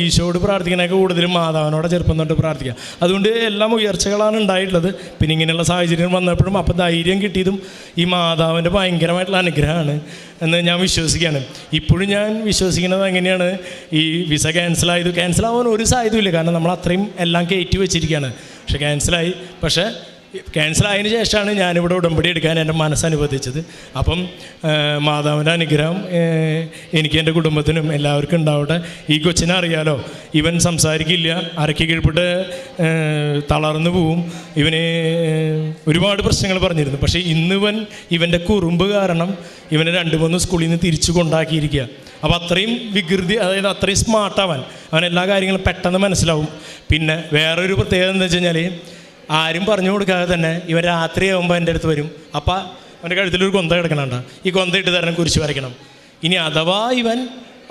ഈശോയോട് പ്രാർത്ഥിക്കണൊക്കെ കൂടുതലും മാതാവിനോടെ ചെറുപ്പം തൊട്ട് പ്രാർത്ഥിക്കുക. അതുകൊണ്ട് എല്ലാം ഉയർച്ചകളാണ് ഉണ്ടായിട്ടുള്ളത്. പിന്നെ ഇങ്ങനെയുള്ള സാഹചര്യം വന്നപ്പോഴും അപ്പോൾ ധൈര്യം കിട്ടിയതും ഈ മാതാവിൻ്റെ ഭയങ്കരമായിട്ടുള്ള അനുഗ്രഹമാണ് എന്ന് ഞാൻ വിശ്വസിക്കുകയാണ്. ഇപ്പോഴും ഞാൻ വിശ്വസിക്കുന്നത് എങ്ങനെയാണ്, ഈ വിസ ക്യാൻസലാവാൻ ഒരു സാധ്യതയില്ല. കാരണം നമ്മൾ അത്രയും എല്ലാം കയറ്റി വെച്ചിരിക്കുകയാണ്. പക്ഷെ ക്യാൻസലായതിനു ശേഷമാണ് ഞാനിവിടെ ഉടമ്പടി എടുക്കാൻ എൻ്റെ മനസ്സനുവദിച്ചത്. അപ്പം മാതാവിൻ്റെ അനുഗ്രഹം എനിക്ക് എൻ്റെ കുടുംബത്തിനും എല്ലാവർക്കും ഉണ്ടാവട്ടെ. ഈ കൊച്ചിനെ അറിയാലോ, ഇവൻ സംസാരിക്കില്ല, അരക്കി കീഴ്പ്പെട്ട് തളർന്നു പോവും. ഇവന് ഒരുപാട് പ്രശ്നങ്ങൾ പറഞ്ഞിരുന്നു. പക്ഷേ ഇവൻ്റെ കുറുമ്പ് കാരണം ഇവനെ 2-3 സ്കൂളിൽ നിന്ന് തിരിച്ചു കൊണ്ടാക്കിയിരിക്കുക. അപ്പോൾ അത്രയും വികൃതി, അതായത് അത്രയും സ്മാർട്ടാവാൻ അവൻ എല്ലാ കാര്യങ്ങളും പെട്ടെന്ന് മനസ്സിലാവും. പിന്നെ വേറൊരു പ്രത്യേകത എന്താ വെച്ച് കഴിഞ്ഞാൽ, ആരും പറഞ്ഞു കൊടുക്കാതെ തന്നെ ഇവൻ രാത്രിയാകുമ്പോൾ എൻ്റെ അടുത്ത് വരും. അപ്പോൾ അവൻ്റെ കഴുത്തിലൊരു കൊന്ത കിടക്കണണ്ട, ഈ കൊന്ത ഇട്ട് തരണം, കുരിശ് വരയ്ക്കണം. ഇനി അഥവാ ഇവൻ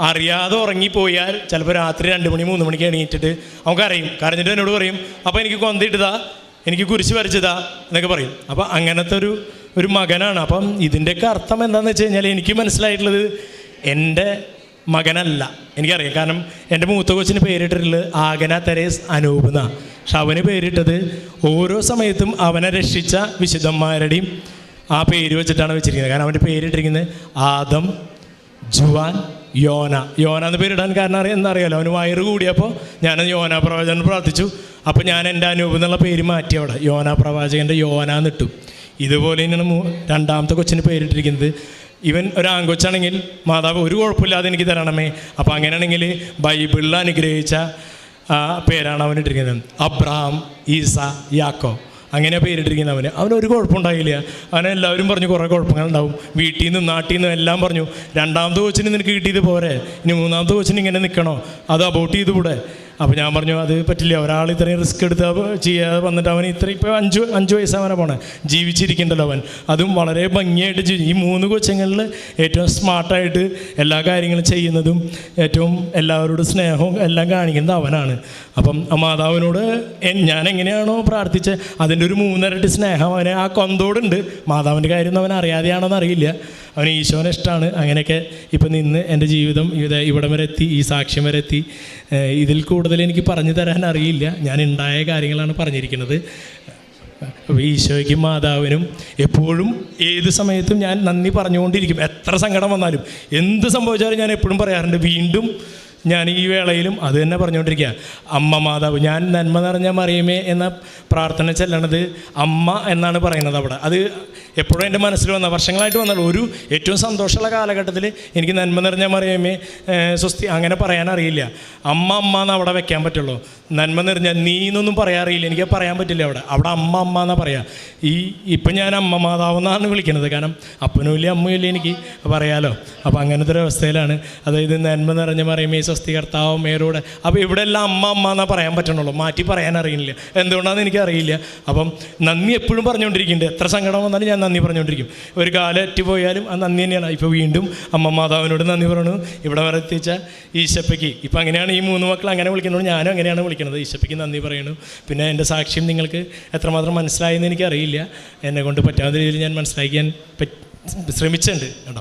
അറിയാതെ ഉറങ്ങിപ്പോയാൽ ചിലപ്പോൾ രാത്രി 2 മണി 3 മണിക്ക് എണീറ്റിട്ട് അവൻ കരഞ്ഞിട്ട് എന്നോട് പറയും, അപ്പോൾ എനിക്ക് കൊന്ത ഇട്ടതാ, എനിക്ക് കുരിശ് വരച്ചതാ എന്നൊക്കെ പറയും. അപ്പോൾ അങ്ങനത്തെ ഒരു മകനാണ്. അപ്പം ഇതിൻ്റെയൊക്കെ അർത്ഥം എന്താണെന്ന് വെച്ച് കഴിഞ്ഞാൽ, എനിക്ക് മനസ്സിലായിട്ടുള്ളത് എൻ്റെ മകനല്ല, എനിക്കറിയാം. കാരണം എൻ്റെ മൂത്ത കൊച്ചിന് പേരിട്ടിട്ടുള്ളത് ആഗന തെരേസ് അനൂപ് എന്നാണ്. പക്ഷെ അവന് പേരിട്ടത് ഓരോ സമയത്തും അവനെ രക്ഷിച്ച വിശുദ്ധന്മാരുടെയും ആ പേര് വെച്ചിട്ടാണ് വെച്ചിരിക്കുന്നത്. കാരണം അവൻ്റെ പേരിട്ടിരിക്കുന്നത് ആദം, ജുവാൻ, യോന എന്ന് പേരിടാൻ കാരണം എന്നറിയാലോ, അവന് വയറ് കൂടിയപ്പോൾ ഞാൻ യോന പ്രവാചകൻ പ്രാർത്ഥിച്ചു. അപ്പോൾ ഞാൻ എൻ്റെ അനൂപ് എന്നുള്ള പേര് മാറ്റി അവിടെ യോന പ്രവാചകൻ്റെ യോന എന്നിട്ടു. ഇതുപോലെ തന്നെയാണ് രണ്ടാമത്തെ കൊച്ചിന് പേരിട്ടിരിക്കുന്നത്. ഇവൻ ഒരു ആൺകൊച്ചാണെങ്കിൽ മാതാവ് ഒരു കുഴപ്പമില്ലാതെ എനിക്ക് തരണമേ. അപ്പോൾ അങ്ങനെയാണെങ്കിൽ ബൈബിളിൽ അനുഗ്രഹിച്ച പേരാണ് അവനിട്ടിരിക്കുന്നത്. അബ്രഹാം, ഈസ, യാക്കോ, അങ്ങനെ പേരിട്ടിരിക്കുന്നവന്. അവനൊരു കുഴപ്പമുണ്ടായില്ല. അവനെല്ലാവരും പറഞ്ഞു കുറേ കുഴപ്പങ്ങളുണ്ടാവും, വീട്ടിൽ നിന്നും നാട്ടിൽ നിന്നും എല്ലാം പറഞ്ഞു. 2ാമത്തെ കൊച്ചിന് നിനക്ക് കിട്ടിയത് പോരെ, ഇനി 3ാമത്തെ കൊച്ചിന് ഇങ്ങനെ നിൽക്കണോ, അത് അബോർട്ട് ചെയ്തുകൂടെ? അപ്പോൾ ഞാൻ പറഞ്ഞു, അത് പറ്റില്ല. ഒരാൾ ഇത്രയും റിസ്ക് എടുത്ത് ചെയ്യാതെ വന്നിട്ട് അവൻ ഇപ്പോൾ 5 വയസ്സാവനെ പോണേ, ജീവിച്ചിരിക്കണ്ടല്ലോ അവൻ. അതും വളരെ ഭംഗിയായിട്ട് ഈ 3 കൊച്ചങ്ങളിൽ ഏറ്റവും സ്മാർട്ടായിട്ട് എല്ലാ കാര്യങ്ങളും ചെയ്യുന്നതും ഏറ്റവും എല്ലാവരോടും സ്നേഹവും എല്ലാം കാണിക്കുന്നത് അവനാണ്. അപ്പം ആ മാതാവിനോട് ഞാൻ എങ്ങനെയാണോ പ്രാർത്ഥിച്ചത് അതിൻ്റെ ഒരു 3 ഇരട്ടി സ്നേഹം അവനെ ആ കൊന്തോടുണ്ട്. മാതാവിൻ്റെ കാര്യമൊന്നും അവൻ അറിയാതെയാണോന്ന് അറിയില്ല, അവന് ഈശോനെ ഇഷ്ടമാണ്. അങ്ങനെയൊക്കെ ഇപ്പം നിന്ന് എൻ്റെ ജീവിതം ഇവിടം വരെ എത്തി, ഈ സാക്ഷ്യം വരെ എത്തി. ഇതിൽ കൂടുതൽ എനിക്ക് പറഞ്ഞു തരാൻ അറിയില്ല, ഞാൻ ഉണ്ടായ കാര്യങ്ങളാണ് പറഞ്ഞിരിക്കുന്നത്. ഈശോയ്ക്കും മാതാവിനും എപ്പോഴും ഏത് സമയത്തും ഞാൻ നന്ദി പറഞ്ഞുകൊണ്ടിരിക്കും. എത്ര സങ്കടം വന്നാലും എന്ത് സംഭവിച്ചാലും ഞാൻ എപ്പോഴും പറയാറുണ്ട്. വീണ്ടും ഞാൻ ഈ വേളയിലും അത് തന്നെ പറഞ്ഞുകൊണ്ടിരിക്കുക, അമ്മ മാതാവ്. ഞാൻ നന്മ നിറഞ്ഞ മറിയമേ എന്ന പ്രാർത്ഥന ചെല്ലണത് അമ്മ എന്നാണ് പറയുന്നത് അവിടെ. അത് എപ്പോഴും എൻ്റെ മനസ്സിൽ വന്ന വർഷങ്ങളായിട്ട് വന്നാലും ഒരു ഏറ്റവും സന്തോഷമുള്ള കാലഘട്ടത്തിൽ എനിക്ക് നന്മ നിറഞ്ഞ മറിയമേ സ്വസ്തി അങ്ങനെ പറയാനറിയില്ല. അമ്മ എന്ന് അവിടെ വെക്കാൻ പറ്റുള്ളൂ. നന്മ നിറഞ്ഞ നീ എന്നൊന്നും പറയാറിയില്ല, എനിക്ക് പറയാൻ പറ്റില്ല അവിടെ അമ്മ എന്നാണ് പറയുക. ഇപ്പം ഞാൻ അമ്മ മാതാവെന്നാണ് വിളിക്കുന്നത്, കാരണം അപ്പനും ഇല്ല അമ്മയും ഇല്ല എനിക്ക് പറയാലോ. അപ്പോൾ അങ്ങനത്തെ ഒരു അവസ്ഥയിലാണ്. അതായത് നന്മ നിറഞ്ഞ മറിയമേ സ്വസ്തി കർത്താവ് മേരോട്. അപ്പോൾ ഇവിടെ എല്ലാം അമ്മ എന്നാ പറയാൻ പറ്റണുള്ളൂ, മാറ്റി പറയാൻ അറിയില്ല. എന്തുകൊണ്ടാണെന്ന് എനിക്കറിയില്ല. അപ്പം നന്ദി എപ്പോഴും പറഞ്ഞുകൊണ്ടിരിക്കുന്നുണ്ട്. എത്ര സങ്കടം വന്നാലും ഞാൻ നന്ദി പറഞ്ഞുകൊണ്ടിരിക്കും. ഒരു കാലം എത്തിപ്പോയാലും അത് നന്ദി തന്നെയാണ്. ഇപ്പോൾ വീണ്ടും അമ്മ മാതാവിനോട് നന്ദി പറയണു, ഇവിടെ വരെ എത്തിച്ച ഈശപ്പയ്ക്ക്. ഇപ്പം അങ്ങനെയാണ് ഈ 3 മക്കൾ അങ്ങനെ വിളിക്കുന്നത്, ഞാനും അങ്ങനെയാണ് വിളിക്കുന്നത്. ഈശപ്പയ്ക്ക് നന്ദി പറയണു. പിന്നെ എൻ്റെ സാക്ഷ്യം നിങ്ങൾക്ക് എത്രമാത്രം മനസ്സിലായെന്ന് എനിക്കറിയില്ല. എന്നെ കൊണ്ട് പറ്റാവുന്ന രീതിയിൽ ഞാൻ മനസ്സിലാക്കാൻ ശ്രമിച്ചിട്ടുണ്ട് കേട്ടോ.